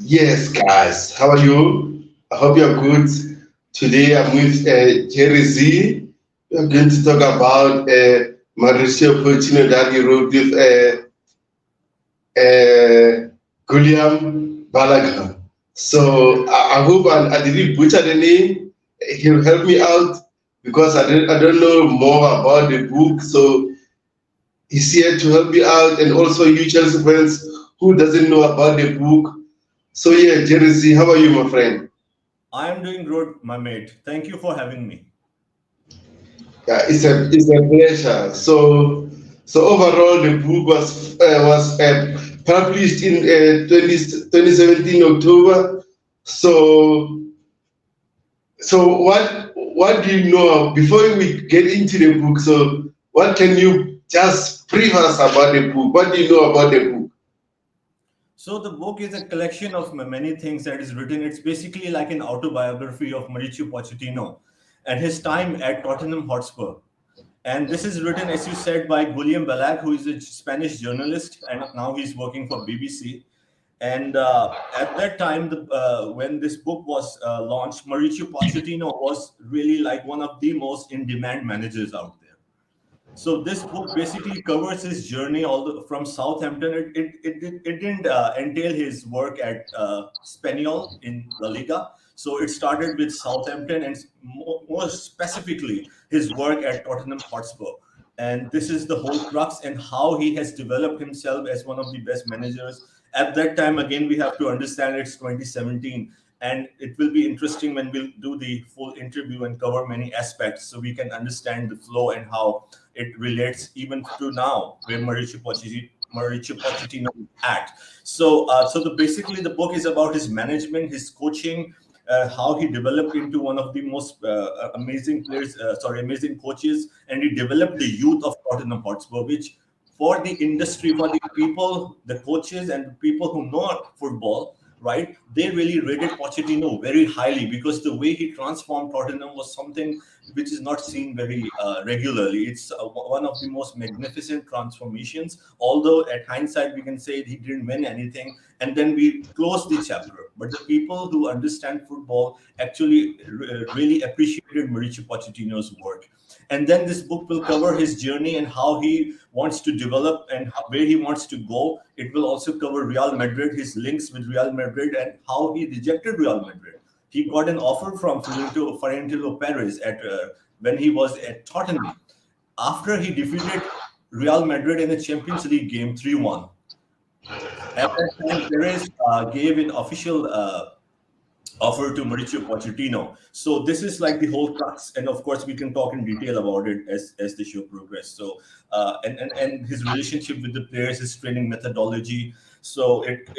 Yes, guys. How are you? I hope you're good. Today I'm with Jerry Z. We're going to talk about Mauriciopochettino that he wrote with Guillem Balague. So I hope I didn't butcher the name. He'll help me out because I don't know more about the book. So he's here to help me out, and also you Chelsea fans who doesn't know about the book. So yeah, Jerry Z, how are you, my friend? I am doing good, my mate. Thank you for having me. Yeah, it's a pleasure. So overall, the book was published in 2017 October. So what do you know before we get into the book? So what can you just brief us about the book? What do you know about the book? So the book is a collection of many things that is written. It's basically like an autobiography of Mauricio Pochettino and his time at Tottenham Hotspur. And this is written, as you said, by Guillem Balague, who is a Spanish journalist, and now he's working for BBC. And at that time, when this book was launched, Mauricio Pochettino was really like one of the most in-demand managers out there. So this book basically covers his journey from Southampton. It didn't entail his work at Spaniol in La Liga. So it started with Southampton and more specifically his work at Tottenham Hotspur. And this is the whole crux and how he has developed himself as one of the best managers. At that time, again, we have to understand it's 2017, and it will be interesting when we'll do the full interview and cover many aspects so we can understand the flow and how it relates even to now where Mauricio Pochettino is at. Basically the book is about his management, his coaching, how he developed into one of the most amazing coaches, and he developed the youth of Tottenham Hotspur, which for the industry, for the people, the coaches, and the people who know football, right? They really rated Pochettino very highly because the way he transformed Tottenham was something which is not seen very regularly. It's one of the most magnificent transformations. Although at hindsight we can say he didn't win anything, and then we close the chapter. But the people who understand football actually really appreciated Mauricio Pochettino's work. And then this book will cover his journey and how he wants to develop and where he wants to go. It will also cover Real Madrid, his links with Real Madrid, and how he rejected Real Madrid. He got an offer from Florentino Perez when he was at Tottenham after he defeated Real Madrid in a Champions League game 3-1. At that time, Perez gave an official offer to Mauricio Pochettino. So this is like the whole crux, and of course we can talk in detail about it as the show progresses. So and his relationship with the players, his training methodology. So it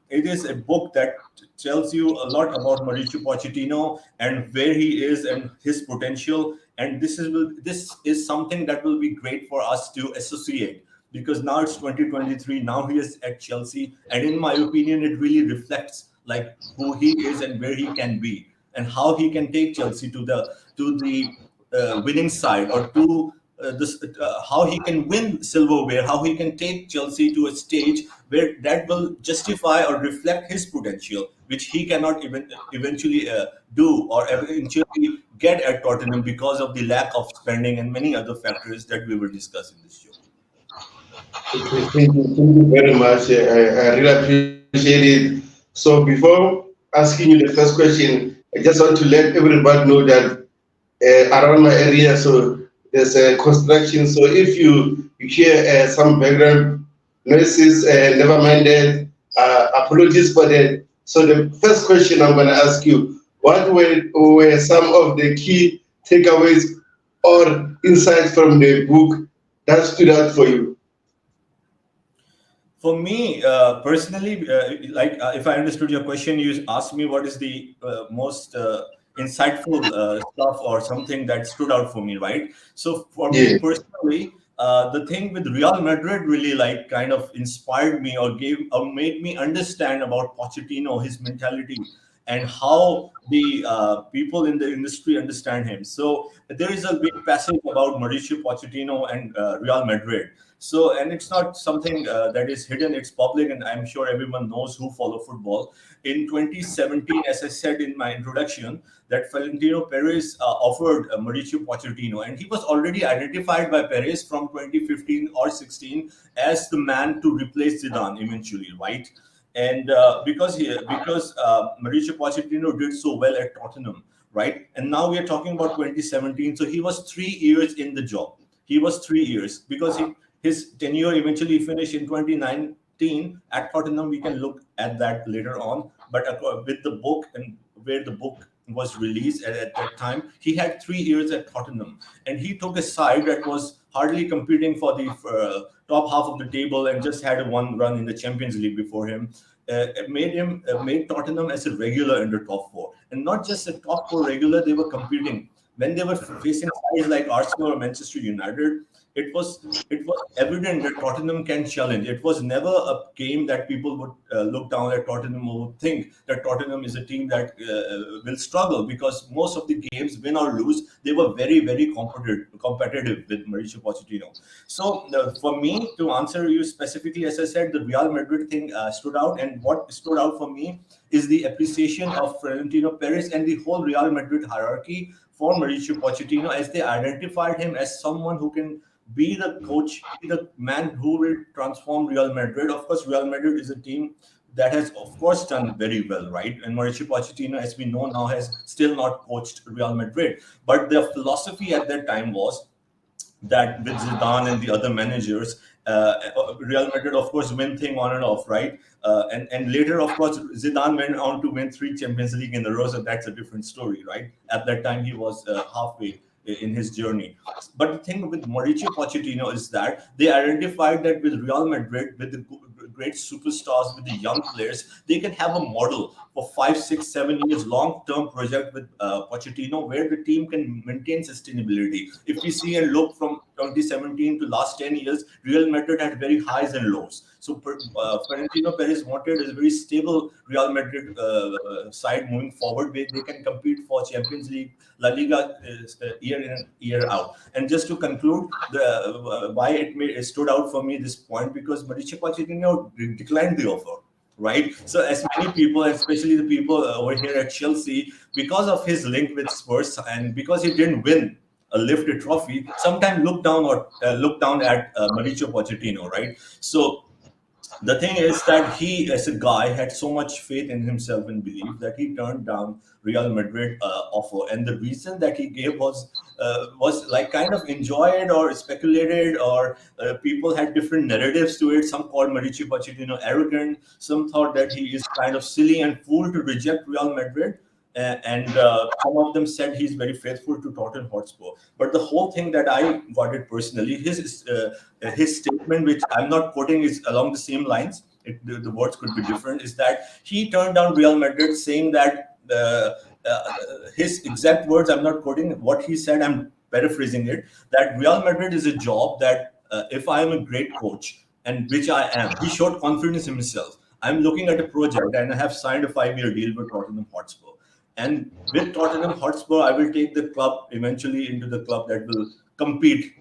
is a book that tells you a lot about Mauricio Pochettino and where he is and his potential. And this is something that will be great for us to associate because now it's 2023. Now he is at Chelsea, and in my opinion, it really reflects like who he is and where he can be and how he can take Chelsea to the winning side or to this how he can win silverware, how he can take Chelsea to a stage where that will justify or reflect his potential, which he cannot even eventually do or eventually get at Tottenham because of the lack of spending and many other factors that we will discuss in this show. Okay, thank you very much. I really appreciate it. So before asking you the first question, I just want to let everybody know that around my area, so there's a construction. So if you hear some background noises, never mind that. Apologies for that. So the first question I'm going to ask you: were some of the key takeaways or insights from the book that stood out for you? For me, personally, if I understood your question, you asked me what is the most insightful stuff or something that stood out for me, right? So for me Yeah. personally, the thing with Real Madrid really like kind of inspired me or gave or made me understand about Pochettino, his mentality, and how the people in the industry understand him. So there is a big passage about Mauricio Pochettino and Real Madrid. So, and it's not something that is hidden, it's public, and I'm sure everyone knows who follow football. In 2017, as I said in my introduction, that Florentino Perez offered Mauricio Pochettino, and he was already identified by Perez from 2015 or 16 as the man to replace Zidane eventually, right? And because Mauricio Pochettino did so well at Tottenham, right? And now we are talking about 2017, so he was 3 years in the job. He was 3 years because his tenure eventually finished in 2019 at Tottenham. We can look at that later on, but with the book and where the book was released at that time, he had 3 years at Tottenham, and he took a side that was hardly competing for the top half of the table and just had a one run in the Champions League before him. Made Tottenham as a regular in the top four, and not just a top four regular. They were competing when they were facing sides like Arsenal or Manchester United. It was evident that Tottenham can challenge. It was never a game that people would look down at Tottenham or would think that Tottenham is a team that will struggle, because most of the games, win or lose, they were very, very competitive with Mauricio Pochettino. So for me, to answer you specifically, as I said, the Real Madrid thing stood out, and what stood out for me is the appreciation of Florentino Perez and the whole Real Madrid hierarchy for Mauricio Pochettino, as they identified him as someone who can be the coach, be the man who will transform Real Madrid. Of course, Real Madrid is a team that has, of course, done very well, right? And Mauricio Pochettino, as we know now, has still not coached Real Madrid. But their philosophy at that time was that with Zidane and the other managers, Real Madrid, of course, win thing on and off, right? And later, of course, Zidane went on to win 3 Champions League in a row, so that's a different story, right? At that time, he was halfway in his journey. But the thing with Mauricio Pochettino is that they identified that with Real Madrid, with the great superstars, with the young players, they can have a model for 5, 6, 7 years long-term project with Pochettino, where the team can maintain sustainability. If we see and look from 2017 to last 10 years, Real Madrid had very highs and lows. So Florentino Perez wanted a very stable Real Madrid side moving forward, where they can compete for Champions League, La Liga year in and year out. And just to conclude, why it stood out for me this point, because Mauricio Pochettino declined the offer, right? So as many people, especially the people over here at Chelsea, because of his link with Spurs and because he didn't win a lifted trophy, sometimes look down at Mauricio Pochettino, right? So the thing is that he, as a guy, had so much faith in himself and belief that he turned down Real Madrid offer, and the reason that he gave was like kind of enjoyed or speculated, or people had different narratives to it. Some called Mauricio Pochettino arrogant, some thought that he is kind of silly and fool to reject Real Madrid. And some of them said he's very faithful to Tottenham Hotspur. But the whole thing that I got it personally, his statement, which I'm not quoting, is along the same lines. The words could be different. Is that he turned down Real Madrid, saying that his exact words, I'm not quoting what he said. I'm paraphrasing it. That Real Madrid is a job that if I am a great coach, and which I am, he showed confidence in himself. I'm looking at a project and I have signed a 5-year deal with Tottenham Hotspur. And with Tottenham Hotspur, I will take the club eventually into the club that will compete.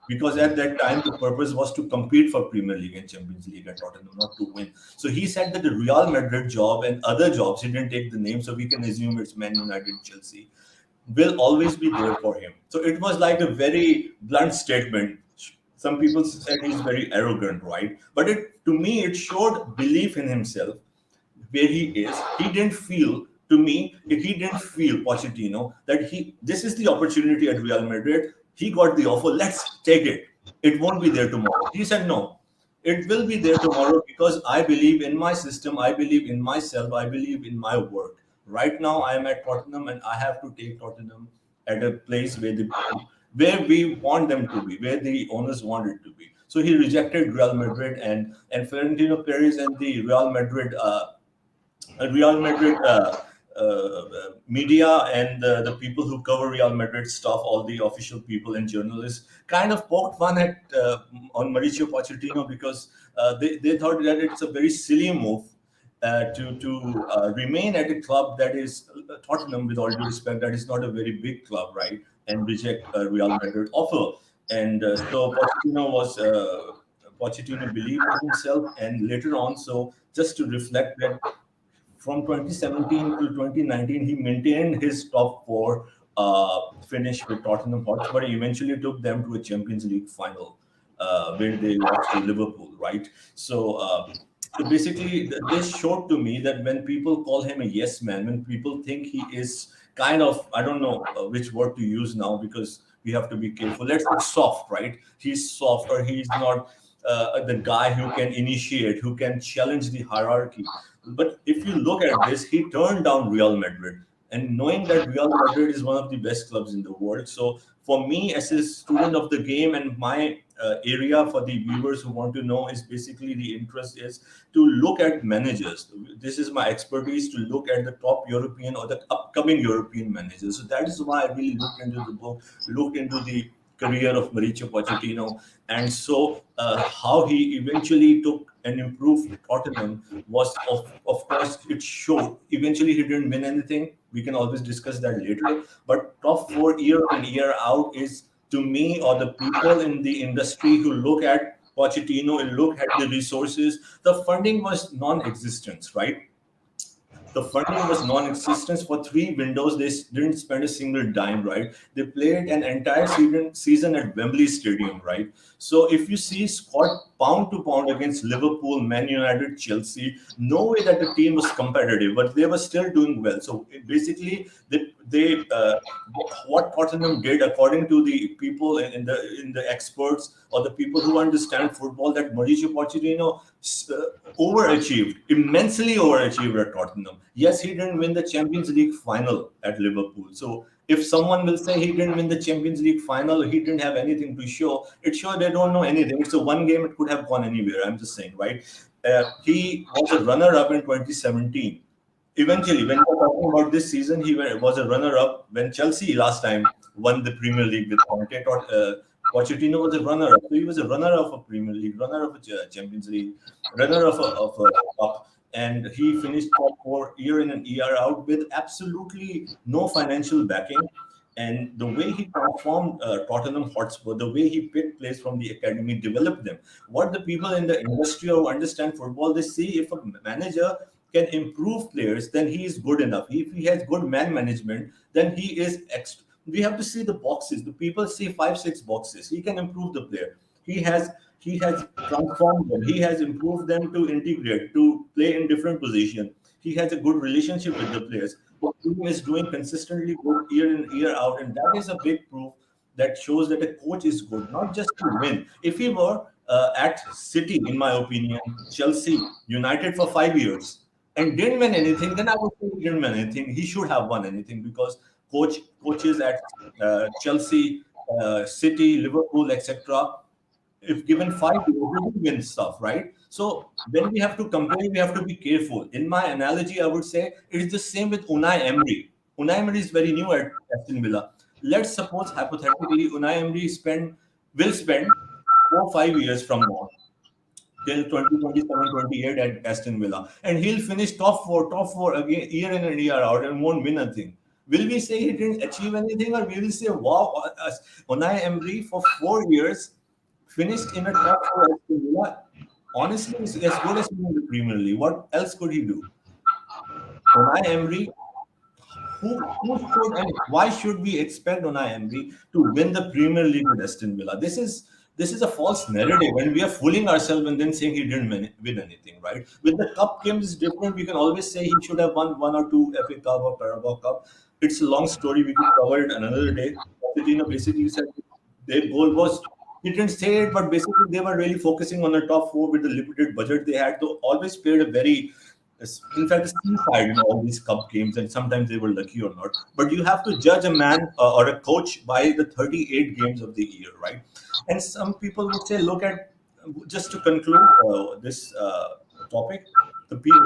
Because at that time, the purpose was to compete for Premier League and Champions League at Tottenham, not to win. So he said that the Real Madrid job and other jobs, he didn't take the name, so we can assume it's Man United, Chelsea, will always be there for him. So it was like a very blunt statement. Some people said he's very arrogant, right? But to me, it showed belief in himself, where he is. He didn't feel, to me, he didn't feel Pochettino that this is the opportunity at Real Madrid. He got the offer. Let's take it. It won't be there tomorrow. He said no. It will be there tomorrow because I believe in my system. I believe in myself. I believe in my work. Right now, I am at Tottenham, and I have to take Tottenham at a place where we want them to be, where the owners want it to be. So he rejected Real Madrid, and Florentino Perez and the Real Madrid media and the people who cover Real Madrid stuff, all the official people and journalists, kind of poked fun at on Mauricio Pochettino because they thought that it's a very silly move. to remain at a club that is Tottenham, with all due respect, that is not a very big club, right? And reject a Real Madrid offer. And so Pochettino believed in himself, and later on, so just to reflect that from 2017 to 2019, he maintained his top four finish with Tottenham Hotspur. He eventually took them to a Champions League final where they lost to Liverpool, right? So basically, this showed to me that when people call him a yes man, when people think he is kind of, I don't know which word to use now because we have to be careful. Let's say soft, right? He's soft, or he's not the guy who can initiate, who can challenge the hierarchy. But if you look at this, he turned down Real Madrid. And knowing that Real Madrid is one of the best clubs in the world. So for me, as a student of the game, and my area for the viewers who want to know is basically the interest is to look at managers. This is my expertise, to look at the top European or the upcoming European managers. So that is why I really looked into the book, looked into the career of Mauriciopochettino, and so how he eventually took and improved Tottenham was, of course, it showed. Eventually, he didn't win anything. We can always discuss that later. But top four year in year out is, to me, or the people in the industry who look at Pochettino and look at the resources, the funding was non-existent, right? The funding was non-existent for 3 windows. They didn't spend a single dime, right? They played an entire season at Wembley Stadium, right? So if you see squad pound to pound against Liverpool, Man United, Chelsea, no way that the team was competitive, but they were still doing well. So basically, they what Tottenham did, according to the people in the experts or the people who understand football, that Mauricio Pochettino overachieved, immensely overachieved at Tottenham. Yes, he didn't win the Champions League final at Liverpool. So if someone will say he didn't win the Champions League final, he didn't have anything to show, it's sure they don't know anything. It's a one game, it could have gone anywhere. I'm just saying, right? He was a runner-up in 2017. Eventually, when we're talking about this season, he was a runner-up when Chelsea last time won the Premier League with Conte. Pochettino was a runner-up, so he was a runner-up of Premier League, runner of a Champions League, runner of a cup, and he finished top four year in and year out with absolutely no financial backing. And the way he transformed Tottenham Hotspur, the way he picked players from the academy, developed them. What the people in the industry who understand football, they see, if a manager can improve players, then he is good enough. If he has good man management, then he is extra. We have to see the boxes. The people see 5, 6 boxes. He can improve the player. He has transformed them. He has improved them to integrate, to play in different positions. He has a good relationship with the players. The team is doing consistently good year in, year out, and that is a big proof that shows that a coach is good, not just to win. If he were at City, in my opinion, Chelsea, United for 5 years, and didn't win anything, then I would say he didn't win anything. He should have won anything because coaches at Chelsea, City, Liverpool, etc., if given 5 years, we will win stuff, right? So when we have to compare, we have to be careful. In my analogy, I would say it is the same with Unai Emery. Unai Emery is very new at Aston Villa. Let's suppose hypothetically Unai Emery will spend 4 or 5 years from now till 2027-28 at Aston Villa, and he'll finish top four again, year in and year out, and won't win a thing. Will we say he didn't achieve anything, or will we say, wow, Unai Emery for 4 years finished in a top four at Aston Villa? Honestly, is as good as in the Premier League. What else could he do? Unai Emery, who should and why should we expect Unai Emery to win the Premier League with Aston Villa? This is a false narrative, and we are fooling ourselves and then saying he didn't win anything, right? With the cup games, it's different. We can always say he should have won 1 or 2 FA Cup or Carabao Cup. It's a long story. We could cover it another day. Pochettino basically said their goal was, he didn't say it, but basically they were really focusing on the top four with the limited budget they had. So always played a very, in fact, a seaside in all these cup games, and sometimes they were lucky or not. But you have to judge a man or a coach by the 38 games of the year, right? And some people would say, look at, just to conclude this topic,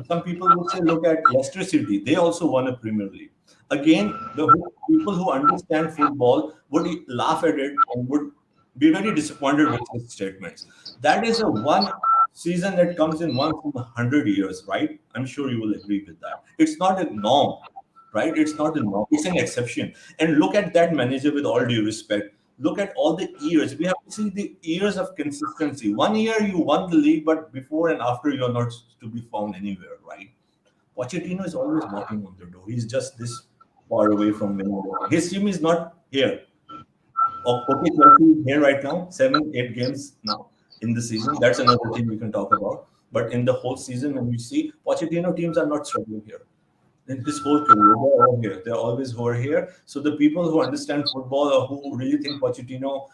some people would say, look at Leicester City. They also won a Premier League. Again, the people who understand football would laugh at it and would be very disappointed with his statements. That is a one season that comes in once in 100 years, right? I'm sure you will agree with that. It's not a norm, right? It's not a norm. It's an exception. And look at that manager with all due respect. Look at all the years. We have to see the years of consistency. 1 year you won the league, but before and after you're not to be found anywhere, right? Pochettino is always knocking on the door. He's just this far away from winning the league. His team is not here. Okay, Chelsea is here right now, 7, 8 games now in the season. That's another thing we can talk about. But in the whole season, when you see Pochettino teams are not struggling here. In his whole career, they're all here. They're always who are here. So the people who understand football or who really think Pochettino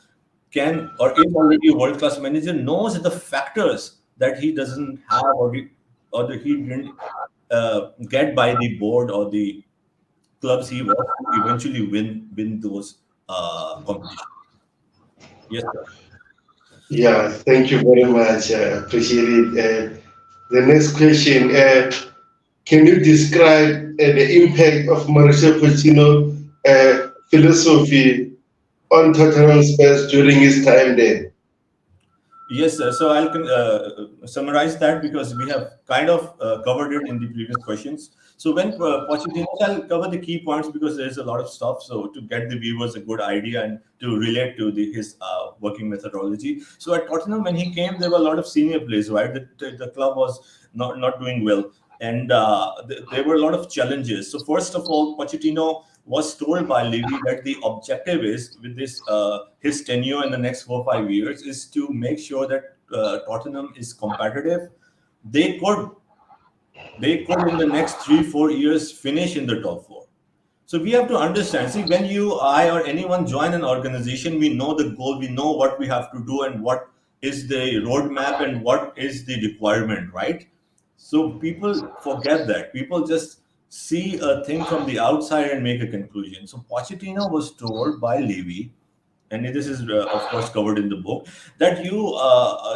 can or is already a world-class manager knows the factors that he doesn't have or that he didn't get by the board or the clubs he was to eventually win those competitions. Yes, sir. Yeah, thank you very much. Appreciate it. The next question, can you describe the impact of Mauriciopochettino philosophy on Tottenham Spurs during his time there? Yes, sir. So I'll summarize that because we have kind of covered it in the previous questions. So when Pochettino, I'll cover the key points because there's a lot of stuff. So to get the viewers a good idea and to relate to his working methodology. So at Tottenham, when he came, there were a lot of senior players, right? The club was not doing well, and there were a lot of challenges. So first of all, Pochettino was told by Levy that the objective is with this his tenure in the next 4 or 5 years is to make sure that Tottenham is competitive. They could in the next 3 4 years finish in the top four. So we have to understand. See, when you, I, or anyone join an organization, we know the goal, we know what we have to do, and what is the roadmap and what is the requirement, right? So people forget that. People just see a thing from the outside and make a conclusion. So Pochettino was told by Levy, and this is of course covered in the book, that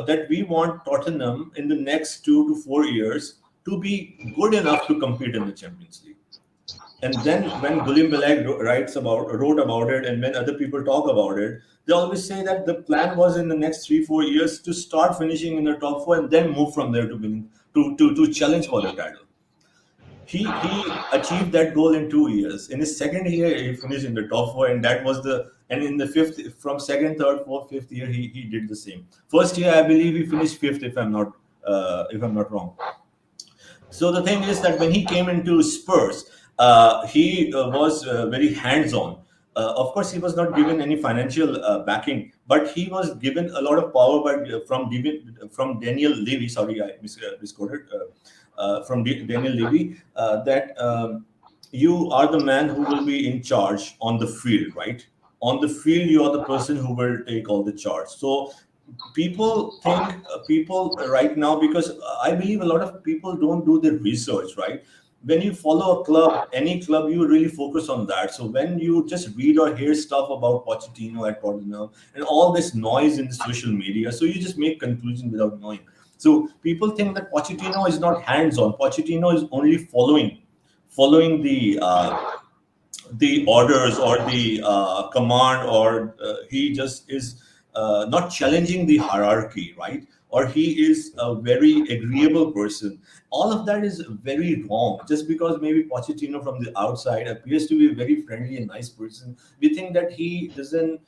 that we want Tottenham in the next 2 to 4 years to be good enough to compete in the Champions League. And then when Guillem Balague wrote about it, and when other people talk about it, they always say that the plan was in the next 3 4 years to start finishing in the top four and then move from there to winning to challenge for the title. He achieved that goal in 2 years. In his second year, he finished in the top four, and that was the and in the fifth from second, third, fourth, fifth year, he did the same. First year, I believe he finished fifth, if I'm not wrong. So the thing is that when he came into Spurs, he was very hands-on. Of course, he was not given any financial backing, but he was given a lot of power from Daniel Levy. Sorry, I misquoted. Daniel Levy, that you are the man who will be in charge on the field, right? On the field, you are the person who will take all the charge. So people think people right now, because I believe a lot of people don't do their research, right? When you follow a club, any club, you really focus on that. So when you just read or hear stuff about Pochettino at Tottenham and all this noise in the social media, so you just make conclusions without knowing. So people think that Pochettino is not hands-on. Pochettino is only following the orders or the command, or he just is not challenging the hierarchy, right? Or he is a very agreeable person. All of that is very wrong. Just because maybe Pochettino from the outside appears to be a very friendly and nice person, we think that he doesn't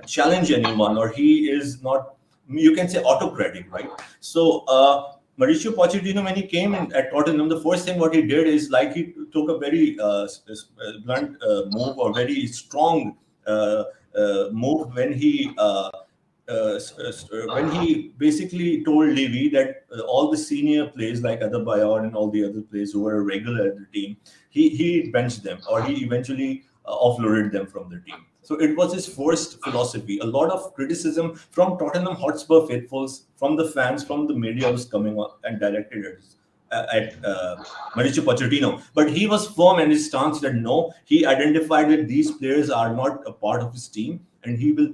challenge anyone, or he is not, you can say, autocratic, right? So Mauricio Pochettino, when he came in at Tottenham, the first thing what he did is, like, he took a very blunt move, or very strong move, when he basically told Levy that all the senior players like Adebayor and all the other players who were regular at the team, he benched them, or he eventually offloaded them from the team. So it was his first philosophy. A lot of criticism from Tottenham Hotspur faithfuls, from the fans, from the media was coming up and directed at Mauricio Pochettino. But he was firm in his stance that no, he identified that these players are not a part of his team, and he will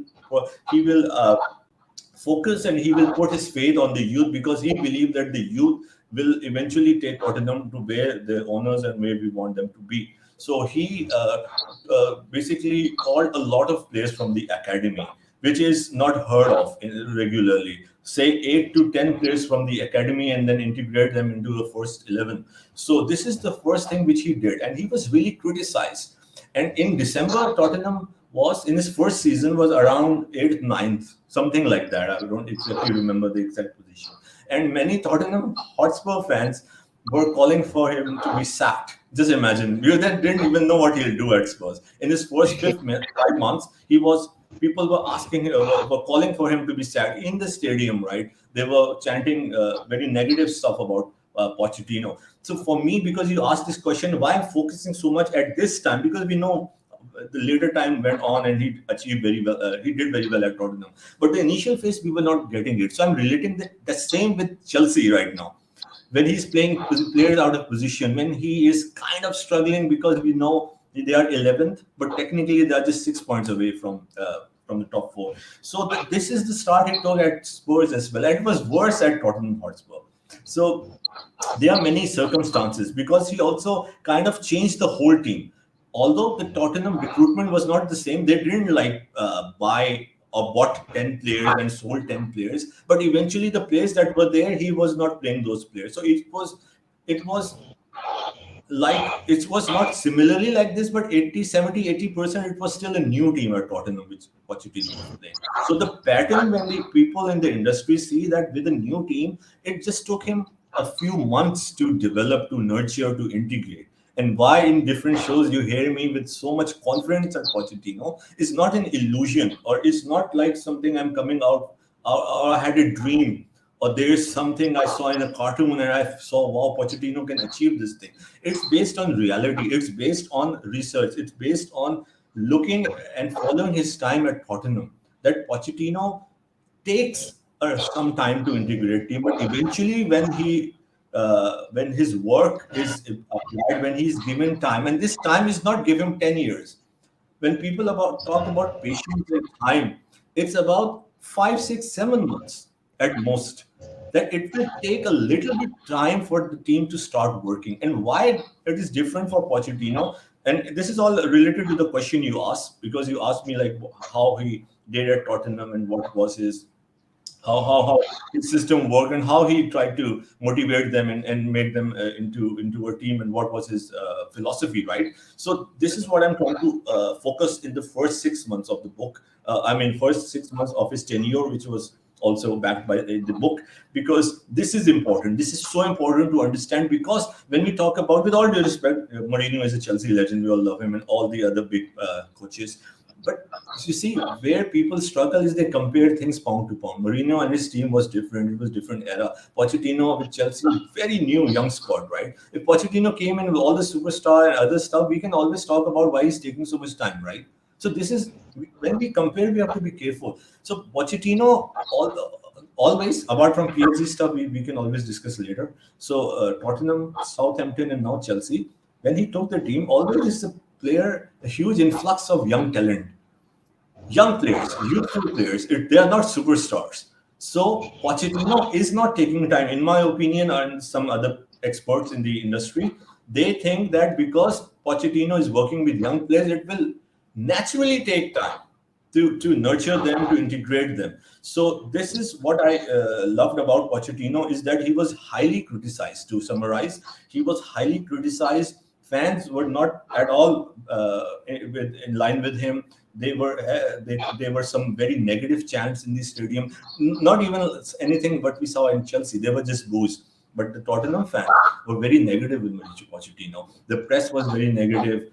focus, and he will put his faith on the youth, because he believed that the youth will eventually take Tottenham to where the owners and where we want them to be. So he basically called a lot of players from the academy. which is not heard of regularly. Say 8 to 10 players from the academy and then integrate them into the first 11. So this is the first thing which he did, and he was really criticized. And in December, Tottenham was in his first season was around eighth, ninth, something like that. I don't exactly remember the exact position. And many Tottenham Hotspur fans were calling for him to be sacked. Just imagine, you then didn't even know what he'll do at Spurs. In his first 5 months, he was people were asking, were calling for him to be sacked in the stadium. Right? They were chanting very negative stuff about Pochettino. So for me, because you asked this question, why I'm focusing so much at this time, because we know the later time went on and he achieved very well. He did very well at Tottenham, but the initial phase we were not getting it. So I'm relating the same with Chelsea right now. When he's playing players out of position, when he is kind of struggling because we know they are 11th, but technically they are just 6 points away from the top four. So this is the start he took at Spurs as well. And it was worse at Tottenham Hotspur. So there are many circumstances because he also kind of changed the whole team. Although the Tottenham recruitment was not the same, they didn't like buy or bought 10 players and sold 10 players. But eventually, the players that were there, he was not playing those players. So it was like it was not similarly like this, but 80, 70, 80%, it was still a new team at Tottenham, which Pochettino was playing. So the pattern when the people in the industry see that with a new team, it just took him a few months to develop, to nurture, to integrate. And why in different shows you hear me with so much confidence at Pochettino is not an illusion, or it's not like something I'm coming out, or I had a dream, or there is something I saw in a cartoon and I saw, wow, Pochettino can achieve this thing. It's based on reality. It's based on research. It's based on looking and following his time at Tottenham. That Pochettino takes some time to integrate team, but eventually when his work is applied, when he's given time, and this time is not given 10 years. When people about talk about patience and time, it's about 5, 6, 7 months at most. That it will take a little bit time for the team to start working. And why it is different for Pochettino, and this is all related to the question you asked, because you asked me like how he did at Tottenham and what was his how his system worked and how he tried to motivate them and make them into a team, and what was his philosophy, right? So this is what I'm trying to focus in the first 6 months of the book. I mean, first 6 months of his tenure, which was also backed by the book, because this is important. This is so important to understand, because when we talk about, with all due respect, Mourinho is a Chelsea legend. We all love him, and all the other big coaches. But you see, where people struggle is they compare things pound to pound. Mourinho and his team was different. It was different era. Pochettino with Chelsea, very new young squad, right? If Pochettino came in with all the superstar and other stuff, we can always talk about why he's taking so much time, right? So this is when we compare, we have to be careful. So Pochettino, always apart from PSG stuff, we can always discuss later. So Tottenham, Southampton, and now Chelsea. When he took the team, always is a huge influx of young talent, young players, youthful players. They are not superstars. So Pochettino is not taking time, in my opinion, and some other experts in the industry. They think that because Pochettino is working with young players, it will naturally take time to nurture them, to integrate them. So this is what I loved about Pochettino, is that he was highly criticized. To summarize, he was highly criticized. Fans were not at all in line with him. There were some very negative chants in the stadium. Not even anything what we saw in Chelsea. They were just boos. But the Tottenham fans were very negative with Mauricio Pochettino. The press was very negative.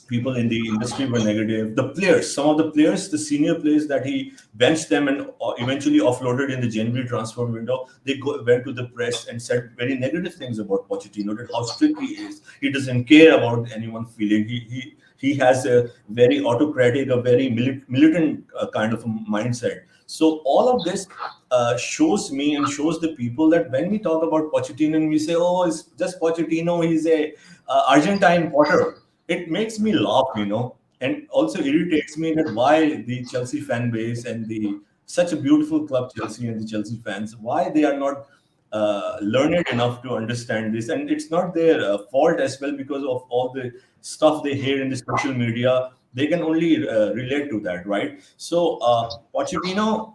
People in the industry were negative. The players, some of the players, the senior players that he benched them and eventually offloaded in the January transfer window, went to the press and said very negative things about Pochettino, that how strict he is. He doesn't care about anyone feeling. He has a very autocratic, a very militant kind of a mindset. So all of this shows me and shows the people that when we talk about Pochettino and we say, oh, it's just Pochettino, he's a Argentine Potter, it makes me laugh, and also irritates me that why the Chelsea fan base and the such a beautiful club, Chelsea, and the Chelsea fans, why they are not learned enough to understand this. And it's not their fault as well, because of all the stuff they hear in the social media. They can only relate to that, right? So Pochettino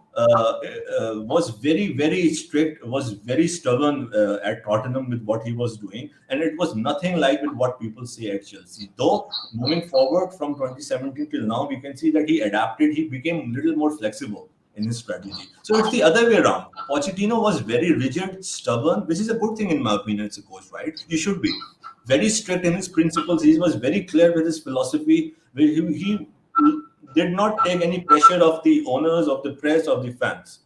was very strict, was very stubborn at Tottenham with what he was doing, and it was nothing like with what people say at Chelsea. Though moving forward from 2017 till now, we can see that he adapted, he became a little more flexible in his strategy. So it's the other way around. Pochettino was very rigid, stubborn, which is a good thing in my opinion as a coach, right? You should be very strict in his principles. He was very clear with his philosophy. He did not take any pressure of the owners, of the press, of the fans.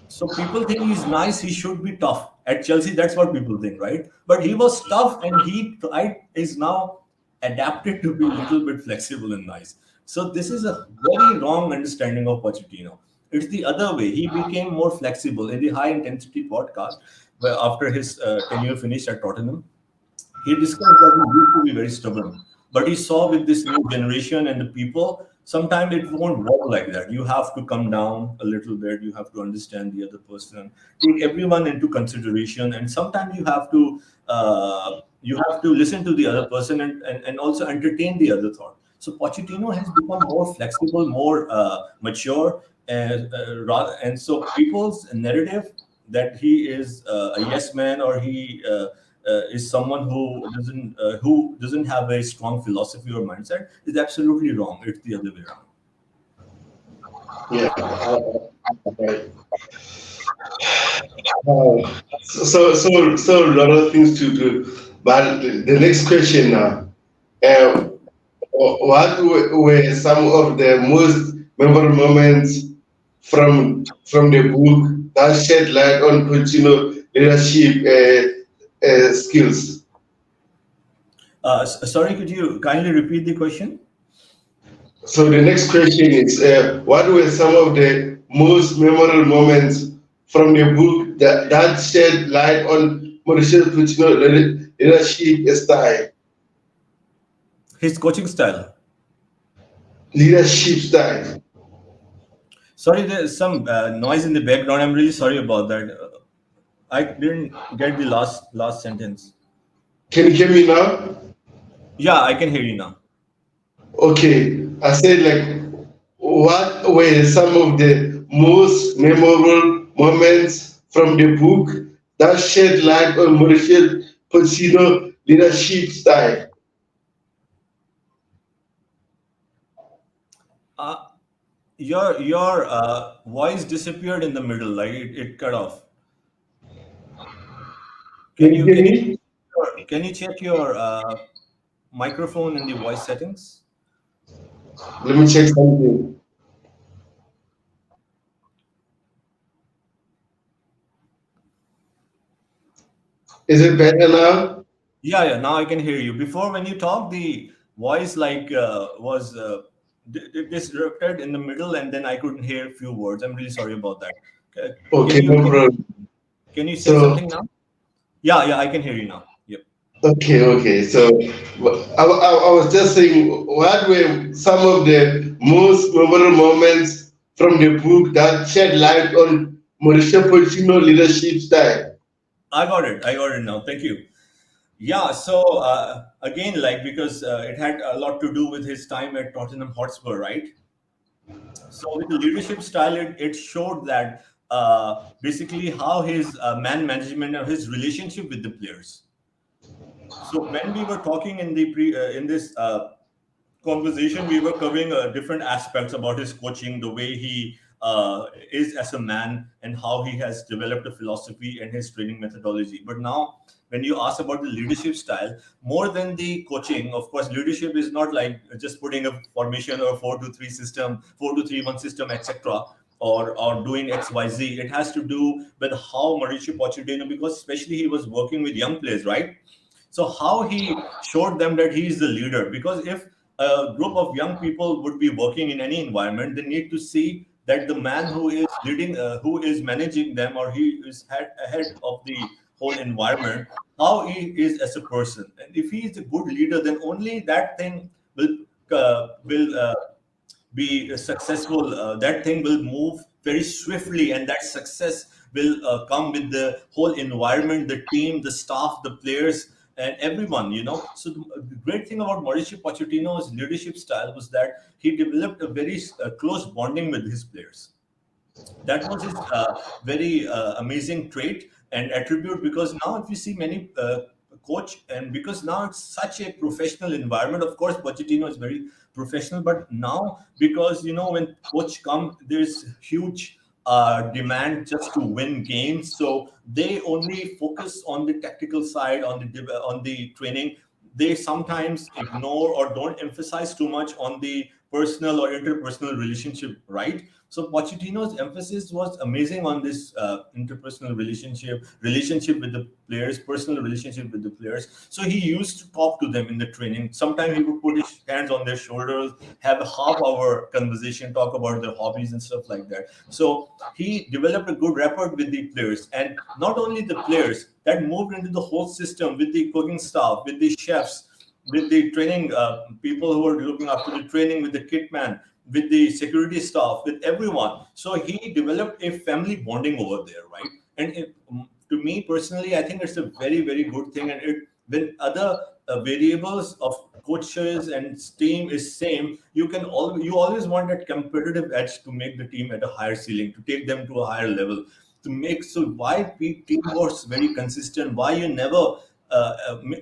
So people think he's nice, he should be tough. At Chelsea, that's what people think, right? But he was tough and he tried, is now adapted to be a little bit flexible and nice. So this is a very wrong understanding of Pochettino. It's the other way. He became more flexible in the high intensity podcast where after his tenure finished at Tottenham. He discussed that he used to be very stubborn, but he saw with this new generation and the people, sometimes it won't work like that. You have to come down a little bit. You have to understand the other person, take everyone into consideration, and sometimes you have to listen to the other person and also entertain the other thought. So Pochettino has become more flexible, more mature, and so people's narrative that he is a yes man or he is someone who doesn't have a strong philosophy or mindset is absolutely wrong. It's the other way around. Yeah. Right. So a lot of things to do. But the next question now, uh, what were some of the most memorable moments from the book that shed light on Pochettino leadership skills? Sorry, could you kindly repeat the question? So the next question is, what were some of the most memorable moments from the book that shed light on Mauriciopochettino leadership style? His coaching style. Leadership style. Sorry, there's some noise in the background. I'm really sorry about that. I didn't get the last sentence. Can you hear me now? Yeah, I can hear you now. Okay, I said like, what were some of the most memorable moments from the book that shed light on Mauricio Pochettino leadership style? Uh, your voice disappeared in the middle, like it cut off. Can Can you you hear can you me? can you check your microphone in the voice settings? Let me check something. Is it better now? Yeah. Now I can hear you. Before, when you talk, the voice like was disrupted in the middle, and then I couldn't hear a few words. I'm really sorry about that. Ca- Can Okay, you no can problem. can you say So, something now? Yeah, I can hear you now. Yep. okay. So, I was just saying, what were some of the most memorable moments from the book that shed light on Mauricio Pochettino leadership style? I got it now. Thank you. Yeah, so again, like because it had a lot to do with his time at Tottenham Hotspur, right? So with the leadership style, it showed that basically how his man management or his relationship with the players. So when we were talking in the in this conversation, we were covering different aspects about his coaching, the way he is as a man, and how he has developed a philosophy and his training methodology. But now, when you ask about the leadership style, more than the coaching, of course, leadership is not like just putting a formation or 4-2-3 system, 4-2-3-1 system, etc. Or doing XYZ. It has to do with how Mauricio Pochettino, because especially he was working with young players, right? So how he showed them that he is the leader. Because if a group of young people would be working in any environment, they need to see that the man who is leading, who is managing them, or he is ahead of the whole environment, how he is as a person. And if he is a good leader, then only that thing will be successful. That thing will move very swiftly, and that success will come with the whole environment, the team, the staff, the players. and everyone, So the great thing about Mauricio Pochettino's leadership style was that he developed a very close bonding with his players. That was his very amazing trait and attribute, because now if you see many coach, and because now it's such a professional environment, of course Pochettino is very professional, but now because when coach come, there's huge demand just to win games, so they only focus on the tactical side, on the training. They sometimes ignore or don't emphasize too much on the personal or interpersonal relationship, right? So Pochettino's emphasis was amazing on this interpersonal relationship with the players, personal relationship with the players. So he used to talk to them in the training. Sometimes he would put his hands on their shoulders, have a half-hour conversation, talk about their hobbies and stuff like that. So he developed a good rapport with the players, and not only the players, that moved into the whole system with the cooking staff, with the chefs, with the training people who are looking after the training, with the kit man, with the security staff, with everyone. So he developed a family bonding over there, right? And to me personally, I think it's a very, very good thing. And when other variables of coaches and team is same, you always want that competitive edge to make the team at a higher ceiling, to take them to a higher level, to make so why team was very consistent, why you never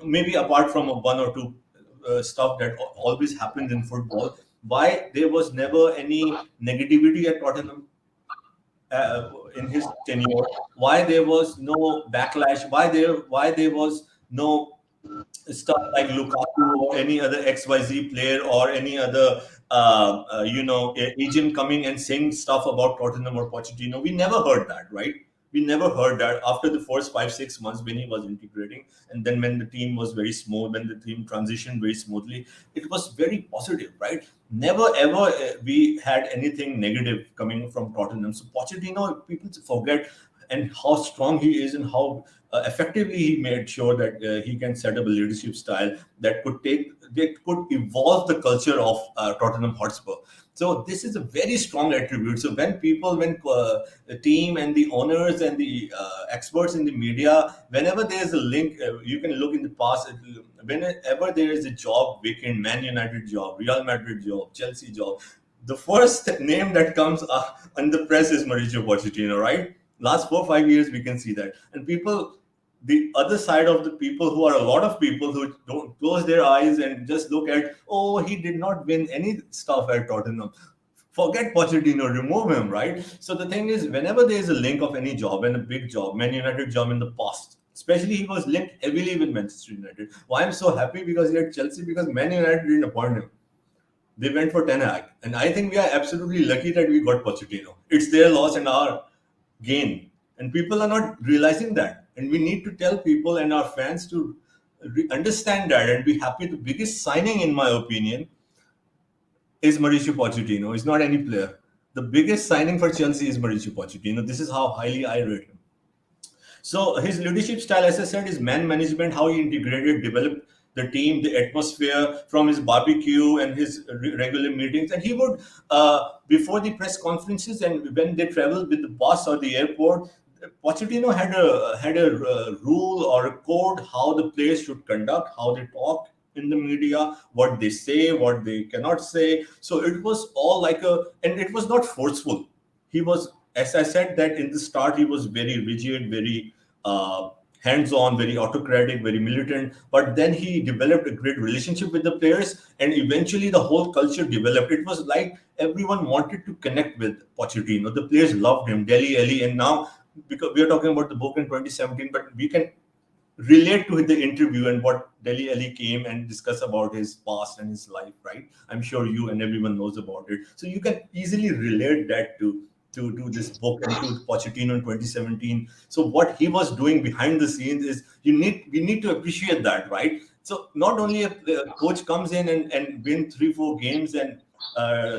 maybe apart from one or two stuff that always happens in football, why there was never any negativity at Tottenham in his tenure, why there was no backlash, why there was no stuff like Lukaku or any other XYZ player or any other agent coming and saying stuff about Tottenham or Pochettino. We never heard that, right? We never heard that after the first 5-6 months when he was integrating, and then when the team was very smooth, when the team transitioned very smoothly, it was very positive, right? Never ever we had anything negative coming from Tottenham. So Pochettino, people forget and how strong he is and how effectively he made sure that he can set up a leadership style that could evolve the culture of Tottenham Hotspur. So this is a very strong attribute. So when the team and the owners and the experts in the media, whenever there is a link, you can look in the past. Whenever there is a job vacant, Man United job, Real Madrid job, Chelsea job, the first name that comes up in the press is Mauricio Pochettino, right? Last 4 5 years we can see that, and people, the other side of the people, who are a lot of people who don't close their eyes and just look at, oh, he did not win any stuff at Tottenham, forget Pochettino, remove him, right? So the thing is, whenever there is a link of any job, and a big job, Man United job in the past, especially, he was linked heavily with Manchester United. Why I'm so happy? Because he had Chelsea, because Man United didn't appoint him, they went for Ten Hag. And I think we are absolutely lucky that we got Pochettino. It's their loss and our gain. And people are not realizing that. And we need to tell people and our fans to understand that and be happy. The biggest signing, in my opinion, is Mauricio Pochettino. It's not any player. The biggest signing for Chelsea is Mauricio Pochettino. This is how highly I rate him. So his leadership style, as I said, is man management, how he integrated, developed the team, the atmosphere from his barbecue and his regular meetings. And he would, before the press conferences and when they traveled with the bus or the airport, Pochettino had a rule or a code how the players should conduct, how they talk in the media, what they say, what they cannot say. So it was all and it was not forceful. He was, as I said, that in the start he was very rigid, very hands-on, very autocratic, very militant. But then he developed a great relationship with the players, and eventually the whole culture developed. It was like everyone wanted to connect with Pochettino. The players loved him, Dele Alli, and now because we are talking about the book in 2017, but we can relate to the interview and what Dele Alli came and discuss about his past and his life, right? I'm sure you and everyone knows about it. So you can easily relate that to this book and to Pochettino in 2017. So what he was doing behind the scenes is we need to appreciate that, right? So not only a coach comes in and win 3 4 games and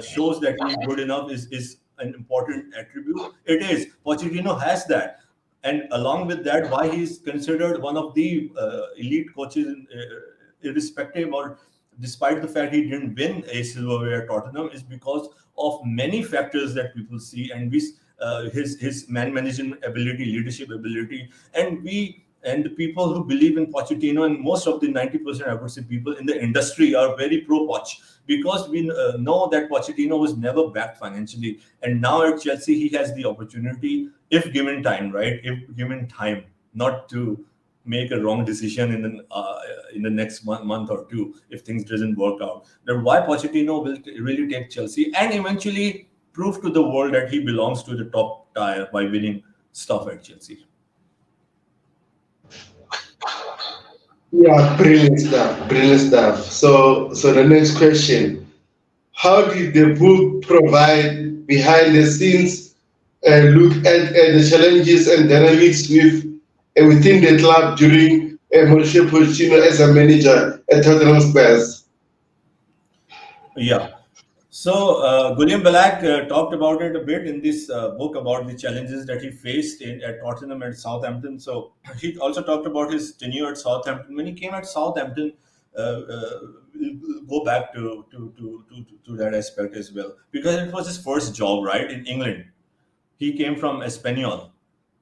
shows that he's good enough is an important attribute. It is. Pochettino has that, and along with that, why he's considered one of the elite coaches, irrespective or despite the fact he didn't win a silverware at Tottenham, is because of many factors that people see, and his man management ability, leadership ability, and we and the people who believe in Pochettino, and most of the 90%, I would say, people in the industry are very pro Poch, because we know that Pochettino was never backed financially, and now at Chelsea he has the opportunity, if given time, right? If given time, not to make a wrong decision in the next month or two if things doesn't work out. Then why Pochettino will really take Chelsea and eventually prove to the world that he belongs to the top tier by winning stuff at Chelsea. Yeah, brilliant stuff. Brilliant stuff. So the next question: how did the book provide behind the scenes look at the challenges and dynamics within the club during Mauricio Pochettino as a manager at Tottenham Spurs? Yeah. So Guillem Balague talked about it a bit in this book about the challenges that he faced at Tottenham and Southampton. So he also talked about his tenure at Southampton. When he came at Southampton, we'll go back to that aspect as well, because it was his first job, right, in England. He came from Espanyol,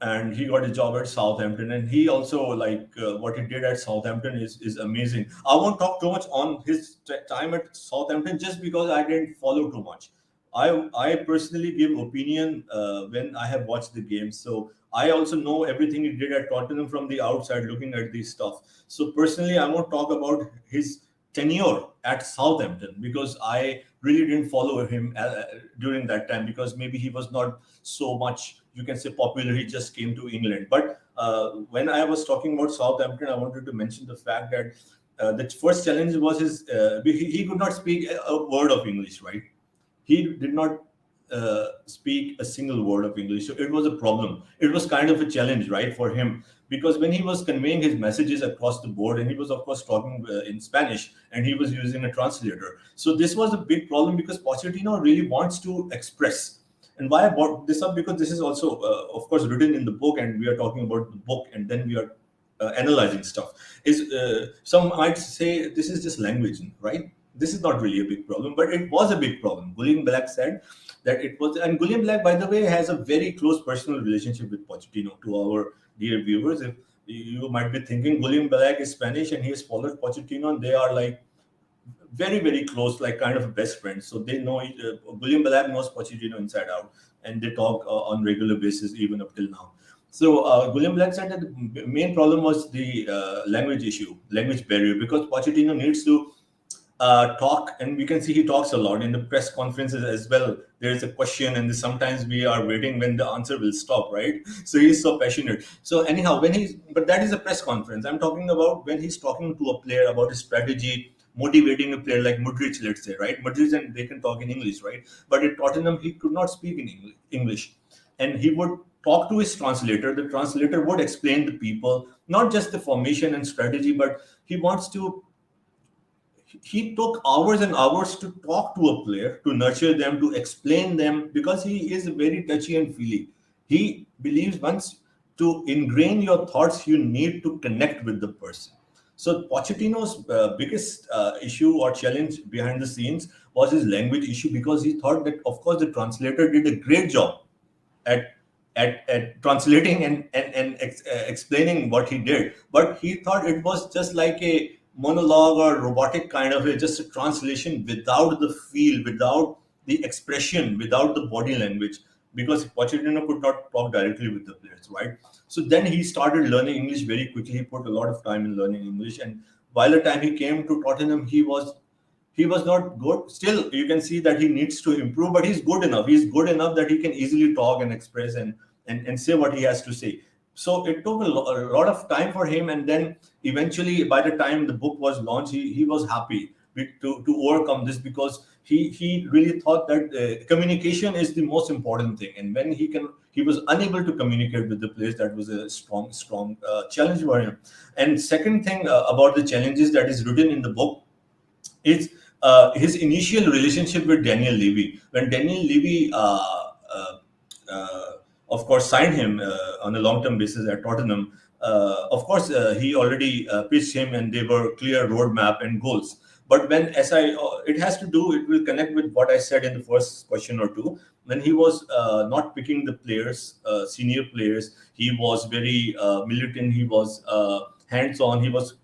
and he got a job at Southampton. And he also, like, what he did at Southampton is amazing. I won't talk too much on his time at Southampton just because I didn't follow too much. I personally give opinion when I have watched the game. So I also know everything he did at Tottenham from the outside, looking at this stuff. So personally, I won't talk about his tenure at Southampton because I really didn't follow him during that time, because maybe he was not so much, you can say, popular. He just came to England. But when I was talking about Southampton, I wanted to mention the fact that the first challenge was he could not speak a word of English, right? He did not speak a single word of English. So it was a problem. It was kind of a challenge, right, for him, because when he was conveying his messages across the board, and he was, of course, talking in Spanish, and he was using a translator. So this was a big problem because Pochettino really wants to express. And why I brought this up, because this is also, of course, written in the book, and we are talking about the book, and then we are analyzing stuff. Is some might say this is just language, right? This is not really a big problem, but it was a big problem. Guillem Balague said that it was, and Guillem Balague, by the way, has a very close personal relationship with Pochettino. To our dear viewers, if you might be thinking Guillem Balague is Spanish and he has followed Pochettino, and they are like very, very close, like kind of best friends. So they know Guillem Balague knows Pochettino inside out, and they talk on regular basis even up till now. So Guillem Balague said that the main problem was the language issue, language barrier, because Pochettino needs to talk, and we can see he talks a lot in the press conferences as well. There is a question, and sometimes we are waiting when the answer will stop, right? So he's so passionate. So anyhow, but that is a press conference. I'm talking about when he's talking to a player about his strategy, motivating a player like Mudryk, let's say, right? Mudryk, and they can talk in English, right? But at Tottenham, he could not speak in English, and he would talk to his translator. The translator would explain to people not just the formation and strategy, but he took hours and hours to talk to a player, to nurture them, to explain them, because he is very touchy and feely. He believes once to ingrain your thoughts, you need to connect with the person. So Pochettino's biggest issue or challenge behind the scenes was his language issue, because he thought that, of course, the translator did a great job at at translating and explaining what he did, but he thought it was just like a monologue or robotic kind of just a translation without the feel, without the expression, without the body language, because Pochettino could not talk directly with the players, right? So then he started learning English very quickly. He put a lot of time in learning English, and by the time he came to Tottenham, he was not good. Still, you can see that he needs to improve, but he's good enough. He's good enough that he can easily talk and express and say what he has to say. So it took a lot of time for him, and then eventually, by the time the book was launched, he was happy to overcome this, because he really thought that communication is the most important thing. And when he was unable to communicate with the players, that was a strong challenge for him. And second thing about the challenges that is written in the book is his initial relationship with Daniel Levy. When Daniel Levy, of course, signed him on a long-term basis at Tottenham, of course, he already pitched him, and they were clear roadmap and goals. But when it has to do, it will connect with what I said in the first question or two. When he was not picking the players, senior players, he was very militant. He was hands-on. He was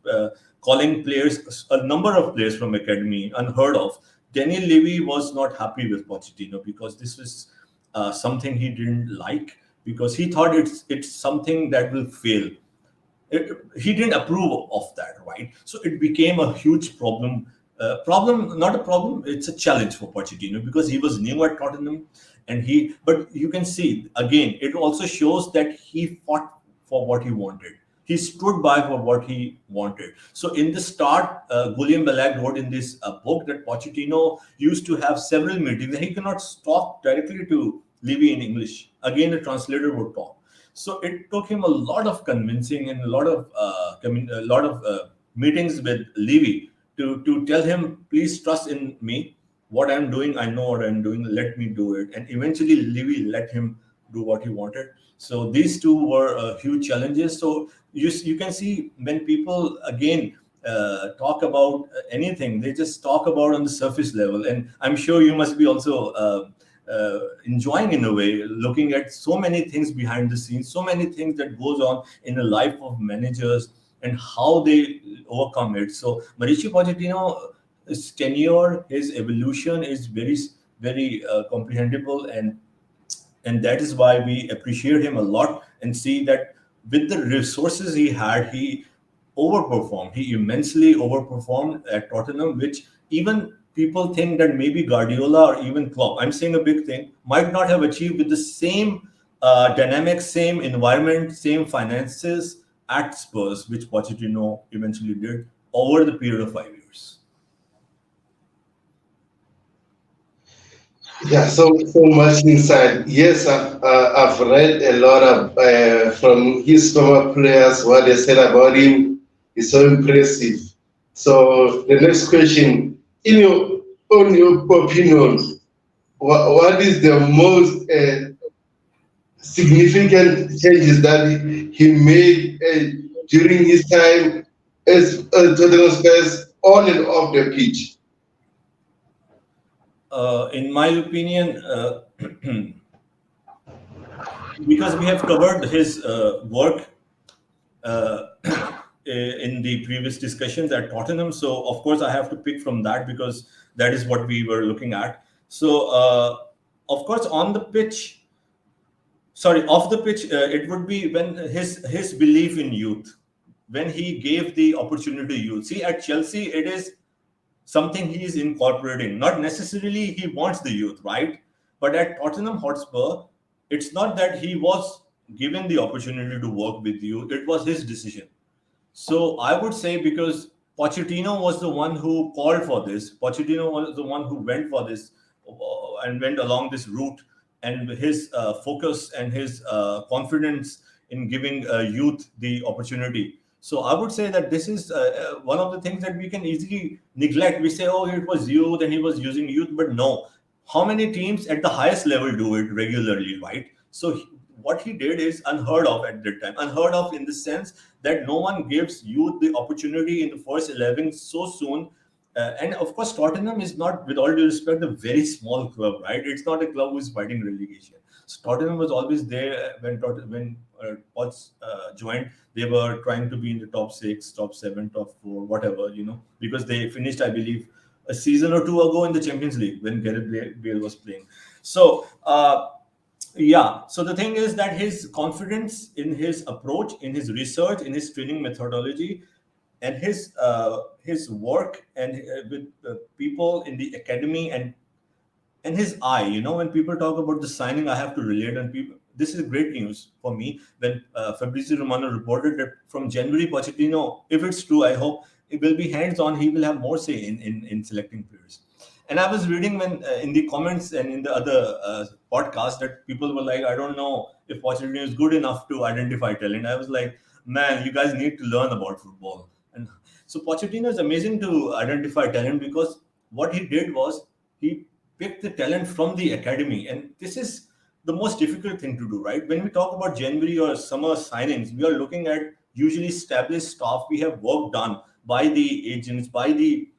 calling players, a number of players from academy, unheard of. Daniel Levy was not happy with Pochettino because this was something he didn't like, because he thought it's something that will fail. He didn't approve of that, right? So it became a huge problem. Not a problem. It's a challenge for Pochettino because he was new at Tottenham, and he. But you can see again, it also shows that he fought for what he wanted. He stood by for what he wanted. So in the start, Guillem Balague wrote in this book that Pochettino used to have several meetings, and he cannot talk directly to Levy in English. Again, the translator would talk. So it took him a lot of convincing and a lot of meetings with Levy to tell him, please trust in me. What I'm doing, I know what I'm doing. Let me do it. And eventually, Levy let him do what he wanted. So these two were huge challenges. So you can see when people again talk about anything, they just talk about on the surface level. And I'm sure you must be also enjoying in a way, looking at so many things behind the scenes, so many things that goes on in the life of managers and how they overcome it. So Mauricio Pochettino, his tenure, his evolution is very, very comprehensible, and that is why we appreciate him a lot and see that with the resources he had, he overperformed. He immensely overperformed at Tottenham, which even people think that maybe Guardiola or even Klopp, I'm saying a big thing, might not have achieved with the same dynamic, same environment, same finances at Spurs, which Pochettino eventually did over the period of 5 years. Yeah, so much inside. Yes, I've read a lot of from his former players what they said about him. It's so impressive. So the next question, in your on your opinion, what is the most significant changes that he made during his time as Tottenham Spurs on and off the pitch? In my opinion, because we have covered his work in the previous discussions at Tottenham. So, of course, I have to pick from that because that is what we were looking at. So, of course, on the pitch, sorry, off the pitch, it would be when his belief in youth, when he gave the opportunity to youth. See, at Chelsea, it is something he is incorporating. Not necessarily he wants the youth, right? But at Tottenham Hotspur, it's not that he was given the opportunity to work with you, it was his decision. So I would say because Pochettino was the one who called for this, Pochettino was the one who went for this and went along this route, and his focus and his confidence in giving youth the opportunity. So I would say that this is one of the things that we can easily neglect. We say, oh, it was youth and he was using youth, but no. How many teams at the highest level do it regularly, right? So what he did is unheard of at that time. Unheard of in the sense that no one gives youth the opportunity in the first 11 so soon. And of course, Tottenham is not, with all due respect, a very small club, right? It's not a club who's fighting relegation. So Tottenham was always there when Poch joined. They were trying to be in the top six, top seven, top four, whatever, because they finished, I believe, a season or two ago in the Champions League when Gareth Bale was playing. So, yeah. So the thing is that his confidence in his approach, in his research, in his training methodology, and his work and with people in the academy and his eye. When people talk about the signing, I have to relate. And people, this is great news for me when Fabrizio Romano reported that from January, Pochettino, if it's true, I hope it will be hands-on. He will have more say in selecting players. And I was reading when in the comments and in the other podcasts that people were like, I don't know if Pochettino is good enough to identify talent. I was like, man, you guys need to learn about football. And so Pochettino is amazing to identify talent because what he did was he picked the talent from the academy. And this is the most difficult thing to do, right? When we talk about January or summer signings, we are looking at usually established staff. We have work done by the agents, by the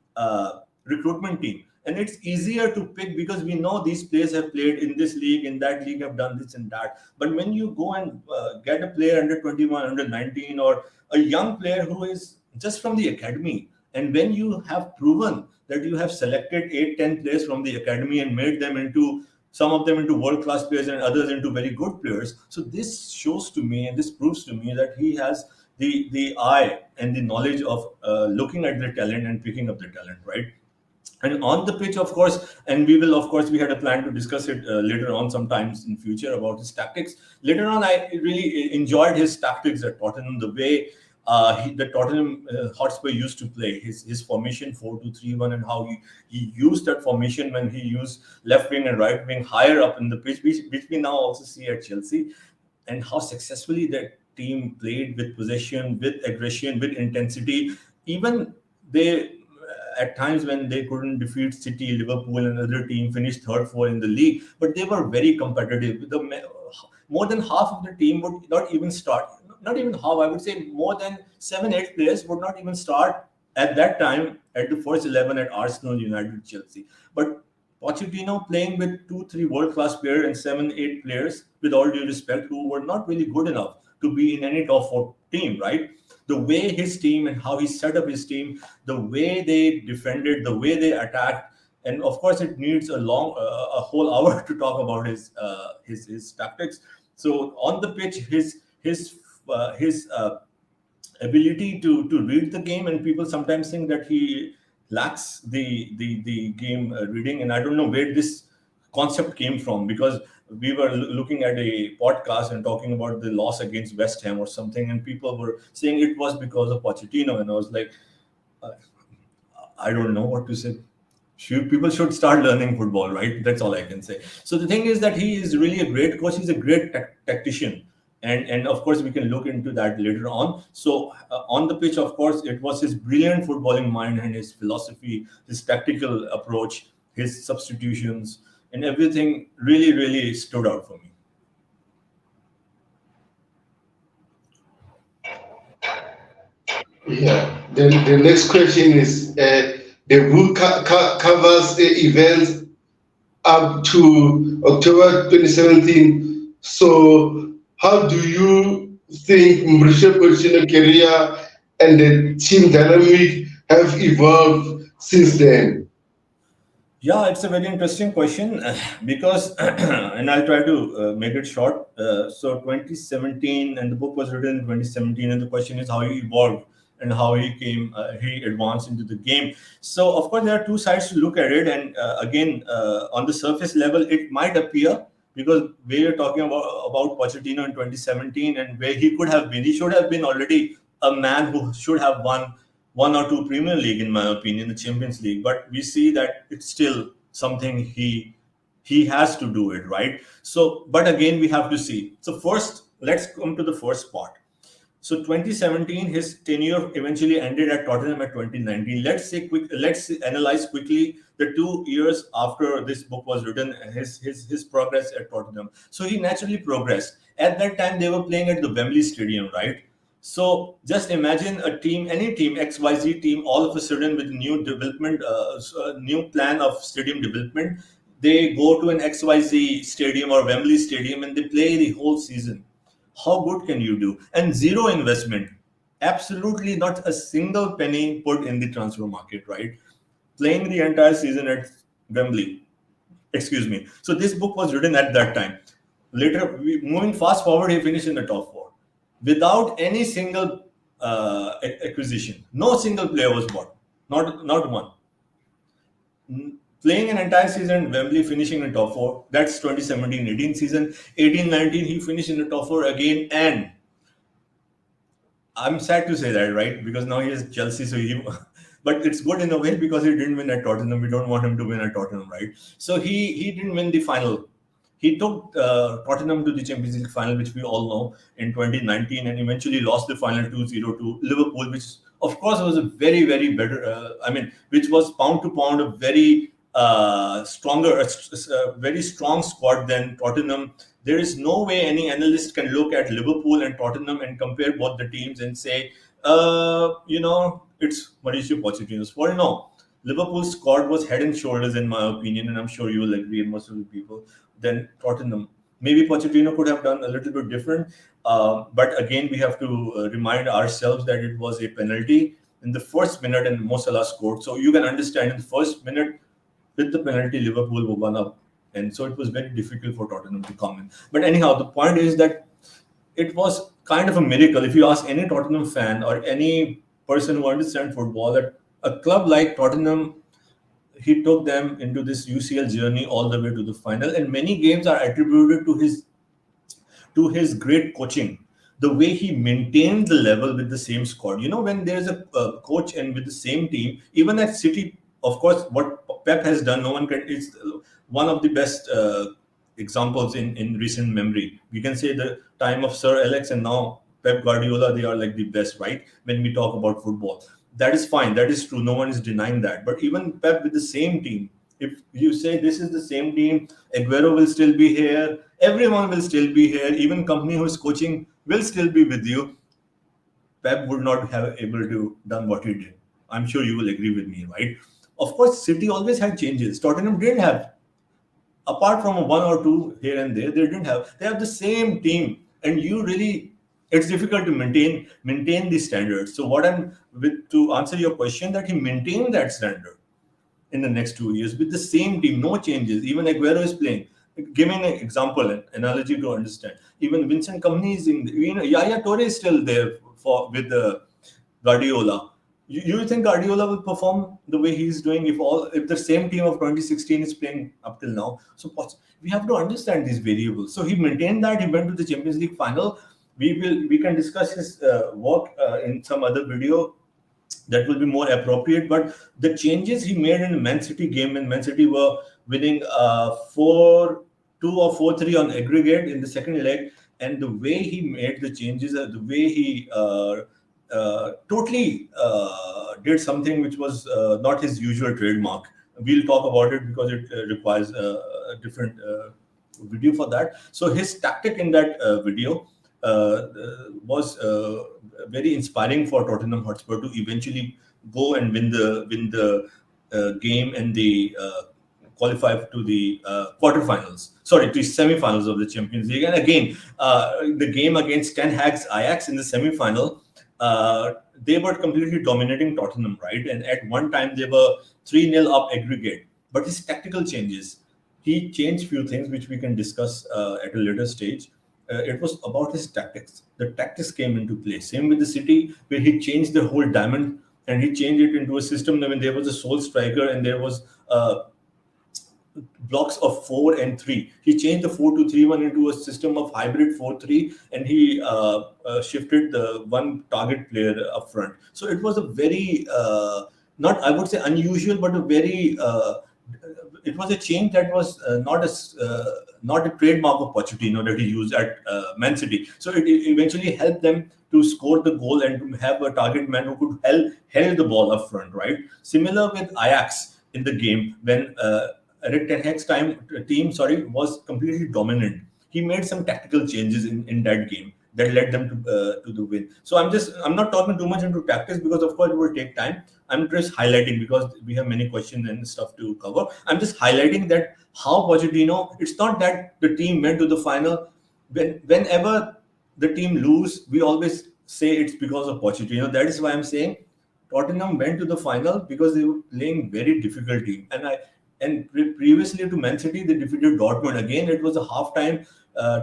recruitment team. And it's easier to pick because we know these players have played in this league, in that league, have done this and that. But when you go and get a player under 21, under 19, or a young player who is just from the academy, and when you have proven that you have selected 8, 10 players from the academy and made them into, some of them into world class players and others into very good players. So this shows to me, and this proves to me, that he has the eye and the knowledge of looking at the talent and picking up the talent, right? And on the pitch, of course, and we will, of course, we had a plan to discuss it later on, sometimes in future, about his tactics. Later on, I really enjoyed his tactics at Tottenham, the way the Tottenham Hotspur used to play, his formation 4-2-3-1, and how he used that formation when he used left wing and right wing higher up in the pitch, which we now also see at Chelsea, and how successfully that team played with possession, with aggression, with intensity. Even they, at times when they couldn't defeat City, Liverpool, and another team, finished third, fourth in the league, but they were very competitive. More than half of the team would not even start. Not even half, I would say more than 7, 8 players would not even start at that time at the first 11 at Arsenal, United, Chelsea. But Pochettino, playing with 2, 3 world-class players and 7, 8 players, with all due respect, who were not really good enough to be in any top 4 team, right? The way his team and how he set up his team, the way they defended, the way they attacked, and of course it needs a whole hour to talk about his tactics. So on the pitch, his ability to read the game, and people sometimes think that he lacks the game reading, and I don't know where this concept came from, because we were looking at a podcast and talking about the loss against West Ham or something, and people were saying it was because of Pochettino, and I was like, uh, I don't know what to say. People should start learning football, right? That's all I can say. So the thing is that he is really a great coach. He's a great tactician, and of course we can look into that later on. So on the pitch, of course, it was his brilliant footballing mind and his philosophy, his tactical approach, his substitutions, and everything really, really stood out for me. Yeah. Then the next question is, the book covers the events up to October 2017. So how do you think Mauriciopochettino's career and the team dynamic have evolved since then? Yeah, it's a very interesting question because, and I'll try to make it short. So 2017, and the book was written in 2017, and the question is how he evolved and how he advanced into the game. So of course there are two sides to look at it, and again, on the surface level, it might appear, because we are talking about Pochettino in 2017 and where he could have been. He should have been already a man who should have won 1 or 2 Premier League, in my opinion, the Champions League. But we see that it's still something he has to do it, right? So, but again, we have to see. So first, let's come to the first part. So 2017, his tenure eventually ended at Tottenham at 2019. Let's analyze quickly the 2 years after this book was written, his progress at Tottenham. So he naturally progressed. At that time, they were playing at the Wembley Stadium, right? So just imagine a team, any team, XYZ team, all of a sudden with new development, new plan of stadium development, they go to an XYZ stadium or Wembley Stadium and they play the whole season. How good can you do? And zero investment, absolutely not a single penny put in the transfer market, right? Playing the entire season at Wembley. Excuse me. So this book was written at that time. Later, moving fast forward, he finished in the top 4 without any single acquisition. No single player was bought, not one. Playing an entire season in Wembley, finishing in top 4. That's 2017-18 season. 18-19, he finished in the top 4 again, and I'm sad to say that, right? Because now he is Chelsea, so he. But it's good in a way because he didn't win at Tottenham. We don't want him to win at Tottenham, right? So he didn't win the final. He took Tottenham to the Champions League final, which we all know, in 2019, and eventually lost the final 2-0 to Liverpool, which of course was a very, very better. Which was pound to pound a very very strong squad than Tottenham. There is no way any analyst can look at Liverpool and Tottenham and compare both the teams and say, it's Mauricio Pochettino's fault. No, Liverpool's squad was head and shoulders, in my opinion, and I'm sure you will agree, and most of the people, than Tottenham. Maybe Pochettino could have done a little bit different, but again, we have to remind ourselves that it was a penalty in the first minute, and Mo Salah scored. So you can understand in the first minute, with the penalty, Liverpool were one up, and so it was very difficult for Tottenham to come in. But anyhow, the point is that it was kind of a miracle. If you ask any Tottenham fan or any person who understands football, that a club like Tottenham, he took them into this UCL journey all the way to the final, and many games are attributed to his great coaching, the way he maintained the level with the same squad. When there's a coach and with the same team, even at City, of course, what Pep has done, no one can. It's one of the best examples in recent memory. We can say the time of Sir Alex and now Pep Guardiola, they are like the best, right? When we talk about football, that is fine. That is true. No one is denying that. But even Pep with the same team, if you say this is the same team, Aguero will still be here, everyone will still be here, even company who is coaching will still be with you. Pep would not have able to done what he did. I'm sure you will agree with me, right? Of course, City always had changes. Tottenham didn't have, apart from one or two here and there, they didn't have. They have the same team, and you really, it's difficult to maintain the standards. So what I'm with to answer your question, that he maintained that standard in the next 2 years with the same team, no changes. Even Aguero is playing. Give me an example, an analogy to understand. Even Vincent Kompany is in. Yaya Toure is still there for with the Guardiola. You think Guardiola will perform the way he's doing if the same team of 2016 is playing up till now? So we have to understand these variables. So he maintained that. He went to the Champions League final. We can discuss his work in some other video that will be more appropriate. But the changes he made in the Man City game, when Man City were winning 4-2 or 4-3 on aggregate in the second leg, and the way he made the changes, the way he totally did something which was not his usual trademark. We'll talk about it because it requires a different video for that. So his tactic in that video was very inspiring for Tottenham Hotspur to eventually go and win the game, and the qualify to the quarterfinals. Sorry, to semi-finals of the Champions League. And again, the game against Ten Hag's Ajax in the semi-final, they were completely dominating Tottenham, right? And at one time they were 3-0 up aggregate. But his tactical changes, he changed few things which we can discuss at a later stage. It was about his tactics. The tactics came into play. Same with the City, where he changed the whole diamond and he changed it into a system. I mean, there was a sole striker and there was blocks of 4 and 3. He changed the 4-2-3-1 into a system of hybrid 4-3, and he shifted the one target player up front. So it was a very not, I would say, unusual, but a very it was a change that was not a trademark of Pochettino that he used at Man City. So it eventually helped them to score the goal and to have a target man who could held the ball up front, right? Similar with Ajax in the game when Erik ten Hag's team was completely dominant. He made some tactical changes in that game that led them to the win. So I'm not talking too much into tactics because of course it will take time. I'm just highlighting because we have many questions and stuff to cover. I'm just highlighting that how Pochettino. It's not that the team went to the final. Whenever the team lose, we always say it's because of Pochettino. That is why I'm saying Tottenham went to the final because they were playing very difficult team. Previously to Man City, they defeated Dortmund. Again, it was a halftime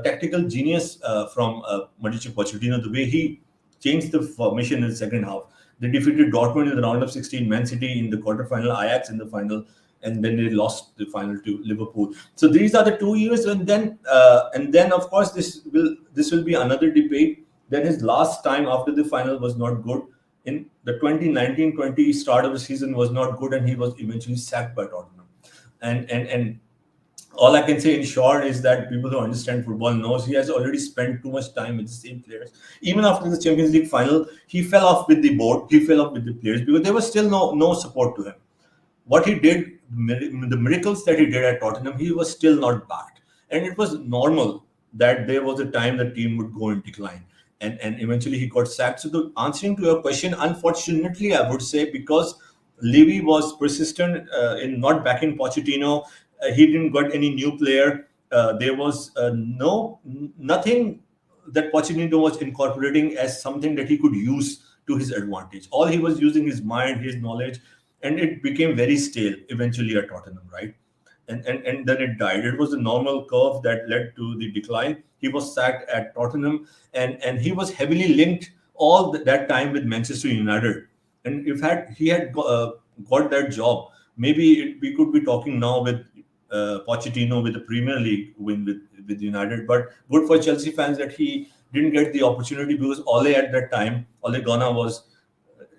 tactical genius from Mauriciopochettino, the way he changed the formation in the second half. They defeated Dortmund in the round of 16, Man City in the quarterfinal, Ajax in the final, and then they lost the final to Liverpool. So these are the 2 years, and then of course this will be another debate. Then his last time after the final was not good. In the 2019-20 start of the season was not good, and he was eventually sacked by Tottenham. And all I can say in short is that people who understand football knows he has already spent too much time with the same players. Even after the Champions League final, he fell off with the board, he fell off with the players because there was still no support to him. What he did, the miracles that he did at Tottenham, he was still not backed. And it was normal that there was a time the team would go in decline. And eventually he got sacked. So answering to your question, unfortunately, I would say, because Levy was persistent in not backing Pochettino. He didn't got any new player. There was nothing that Pochettino was incorporating as something that he could use to his advantage. All he was using his mind, his knowledge, and it became very stale eventually at Tottenham, right? And then it died. It was a normal curve that led to the decline. He was sacked at Tottenham, and he was heavily linked all that time with Manchester United. And if he had got that job, maybe we could be talking now with Pochettino with the Premier League win with United. But good for Chelsea fans that he didn't get the opportunity because Ole at that time, Ole Gunnar was.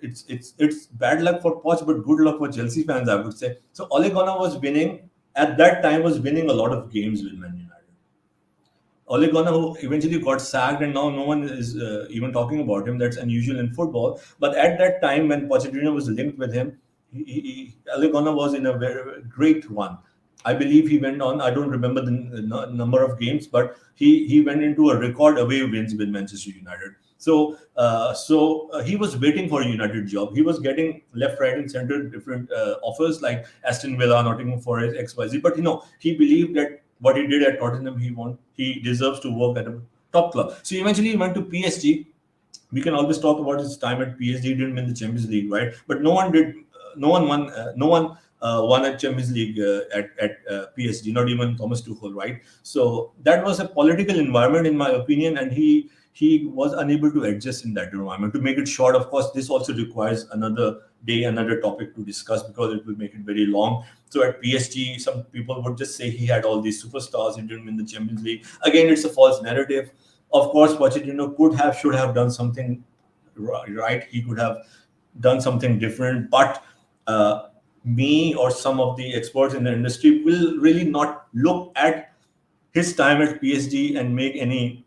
It's bad luck for Poch, but good luck for Chelsea fans, I would say. So Ole Gunnar was winning at that time, was winning a lot of games with Man United. Ole Gunnar, who eventually got sacked, and now no one is even talking about him. That's unusual in football. But at that time, when Pochettino was linked with him, Ole Gunnar was in a very great one. I believe he went on. I don't remember the number of games, but he went into a record away wins with Manchester United. So he was waiting for a United job. He was getting left, right, and center different offers like Aston Villa, Nottingham Forest, XYZ. But he believed that what he did at Tottenham, he deserves to work at a top club. So eventually he went to PSG. We can always talk about his time at PSG. He didn't win the Champions League, right? But no one did. No one won. No one won a Champions League at PSG. Not even Thomas Tuchel, right? So that was a political environment, in my opinion, and he was unable to adjust in that environment. To make it short, of course, this also requires another day, another topic to discuss because it will make it very long. So at PSG, some people would just say he had all these superstars. He didn't win the Champions League. Again, it's a false narrative. Of course, Pochettino should have done something right. He could have done something different, but me or some of the experts in the industry will really not look at his time at PSG and make any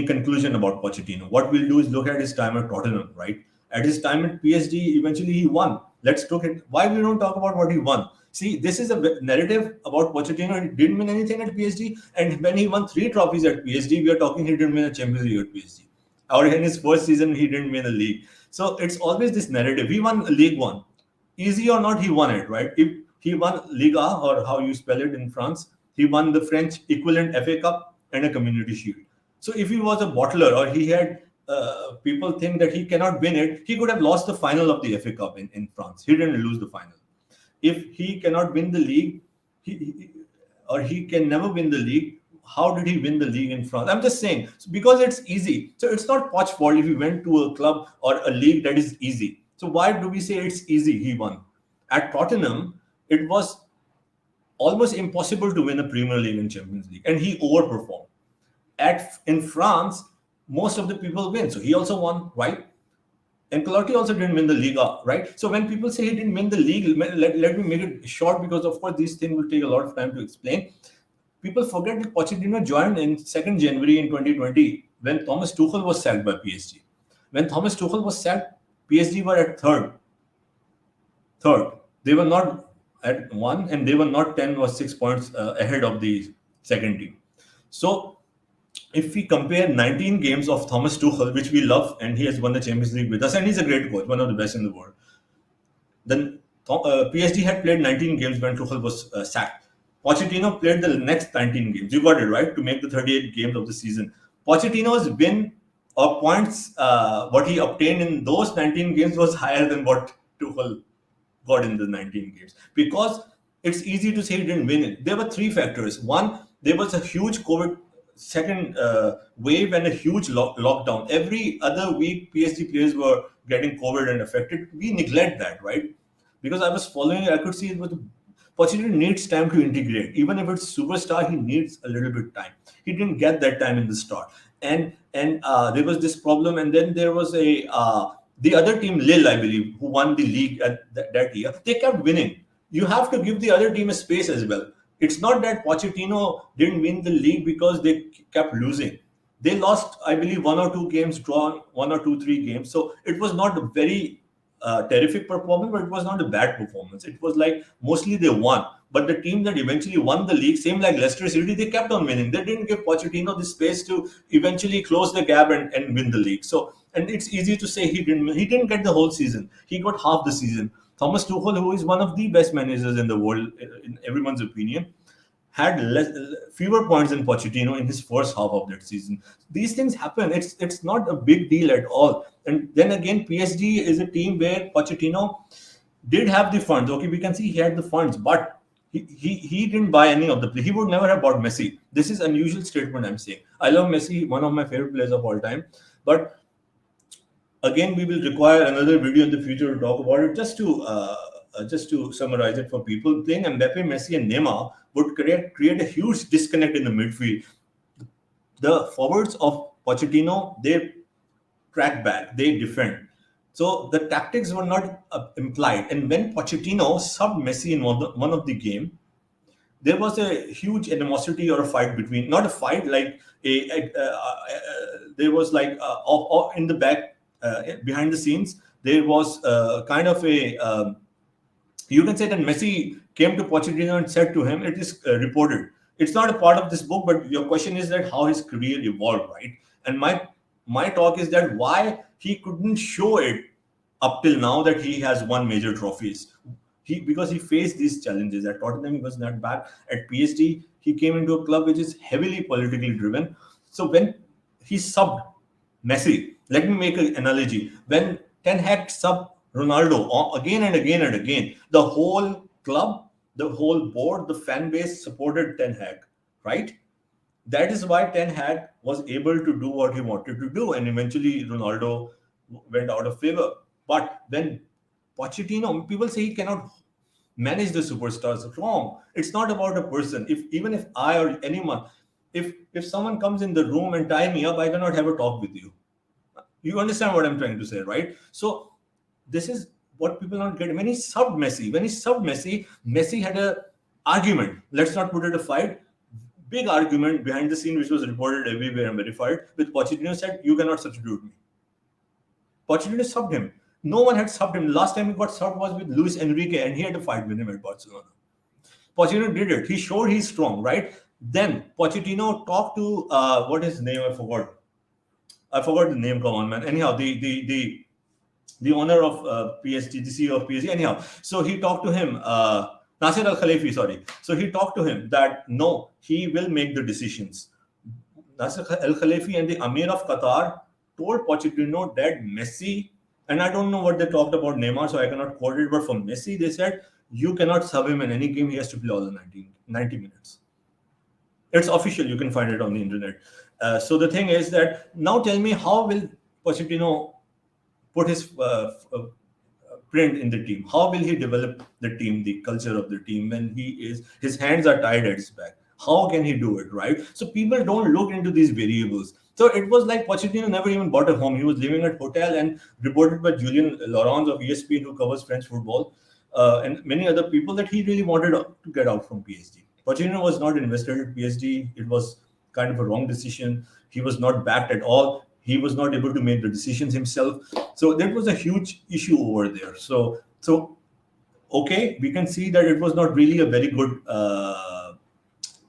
conclusion about Pochettino. What we'll do is look at his time at Tottenham, right? At his time at PSG, eventually he won. Let's look at why we don't talk about what he won. See, this is a narrative about Pochettino. He didn't win anything at PSG, and when he won 3 trophies at PSG, we are talking he didn't win a Champions League at PSG. Or in his first season, he didn't win a league. So it's always this narrative. He won League One, easy or not, he won it, right? If he won Liga, or how you spell it in France, he won the French equivalent FA Cup and a Community Shield. So if he was a bottler, or he had people think that he cannot win it, he could have lost the final of the FA Cup in France. He didn't lose the final. If he cannot win the league, or he can never win the league, how did he win the league in France? I'm just saying, because it's easy. So it's not Poch's fault if he went to a club or a league that is easy. So why do we say it's easy? He won. At Tottenham, it was almost impossible to win a Premier League and Champions League, and he overperformed. In France, most of the people win, so he also won, right? And Ancelotti also didn't win the Liga, right? So when people say he didn't win the league, let me make it short, because of course these things will take a lot of time to explain. People forget that Pochettino joined in 2nd January in 2020 when Thomas Tuchel was sacked by PSG. When Thomas Tuchel was sacked, PSG were at third. They were not at 1, and they were not 10 or 6 points ahead of the second team. So if we compare 19 games of Thomas Tuchel, which we love, and he has won the Champions League with us, and he's a great coach, one of the best in the world, then PSG had played 19 games when Tuchel was sacked. Pochettino played the next 19 games. You got it, right? To make the 38 games of the season. Pochettino's win or points, what he obtained in those 19 games was higher than what Tuchel got in the 19 games. Because it's easy to say he didn't win it. There were 3 factors. One, there was a huge COVID second wave and a huge lockdown. Every other week, PSG players were getting COVID and affected. We neglect that, right? Because I was following, I could see it was Pochettino needs time to integrate. Even if it's superstar, he needs a little bit time. He didn't get that time in the start, and there was this problem. And then there was the other team, Lille, I believe, who won the league at that year. They kept winning. You have to give the other team a space as well. It's not that Pochettino didn't win the league because they kept losing. They lost, I believe, 1 or 2 games, drawn 1 or 2, 3 games. So it was not a very terrific performance, but it was not a bad performance. It was like mostly they won. But the team that eventually won the league, same like Leicester City, they kept on winning. They didn't give Pochettino the space to eventually close the gap and win the league. So And it's easy to say he didn't get the whole season. He got half the season. Thomas Tuchel, who is one of the best managers in the world, in everyone's opinion, had fewer points than Pochettino in his first half of that season. These things happen. It's not a big deal at all. And then again, PSG is a team where Pochettino did have the funds. Okay, we can see he had the funds, but he didn't buy any of the play. He would never have bought Messi. This is unusual statement I'm saying. I love Messi, one of my favorite players of all time. But again, we will require another video in the future to talk about it. Just to summarize it for people, playing Mbappe, Messi, and Neymar would create a huge disconnect in the midfield. The forwards of Pochettino, they track back, they defend. So the tactics were not implied. And when Pochettino subbed Messi in one of the game, there was a huge animosity or a fight between, not a fight, like there was like in the back, behind the scenes, there was kind of a, you can say that Messi came to Pochettino and said to him, it is reported. It's not a part of this book, but your question is that how his career evolved, right? And my talk is that why he couldn't show it up till now that he has won major trophies. Because he faced these challenges. At Tottenham, he was not back. At PSG, he came into a club which is heavily politically driven. So when he subbed Messi, let me make an analogy. When Ten Hag subbed Ronaldo again and again and again, the whole club, the whole board, the fan base supported Ten Hag, right? That is why Ten Hag was able to do what he wanted to do, and eventually Ronaldo went out of favor. But when Pochettino, people say he cannot manage the superstars. Wrong. It's not about a person. Even if I or anyone, if someone comes in the room and tie me up, I cannot have a talk with you. You understand what I'm trying to say, right? So this is what people not getting. When he subbed Messi, Messi had a argument. Let's not put it a fight. Big argument behind the scene, which was reported everywhere and verified. With Pochettino said, "You cannot substitute me." Pochettino subbed him. No one had subbed him. Last time he got subbed was with Luis Enrique, and he had a fight with him at Barcelona. Pochettino did it. He showed he's strong, right? Then Pochettino talked to what is his name? I forgot. I forgot the name. Come on, man. Anyhow, the owner of PSG, the CEO of PSG. Anyhow, so he talked to him. Nasser Al Khalifi, sorry. So he talked to him that no, he will make the decisions. Nasser Al Khalifi and the Amir of Qatar told Pochettino that Messi, and I don't know what they talked about Neymar, so I cannot quote it, but for Messi, they said, you cannot sub him in any game, he has to play all the 90 minutes. It's official, you can find it on the internet. So the thing is that, now tell me, how will Pochettino put his print in the team? How will he develop the team, the culture of the team, when his hands are tied at his back? How can he do it, right? So people don't look into these variables. So it was like Pochettino never even bought a home. He was living at hotel, and reported by Julien Laurens of ESPN, who covers French football, and many other people, that he really wanted to get out from PSG. Pochettino was not invested in PSG. It was kind of a wrong decision. He was not backed at all. He was not able to make the decisions himself. So that was a huge issue over there. So okay, we can see that it was not really a very good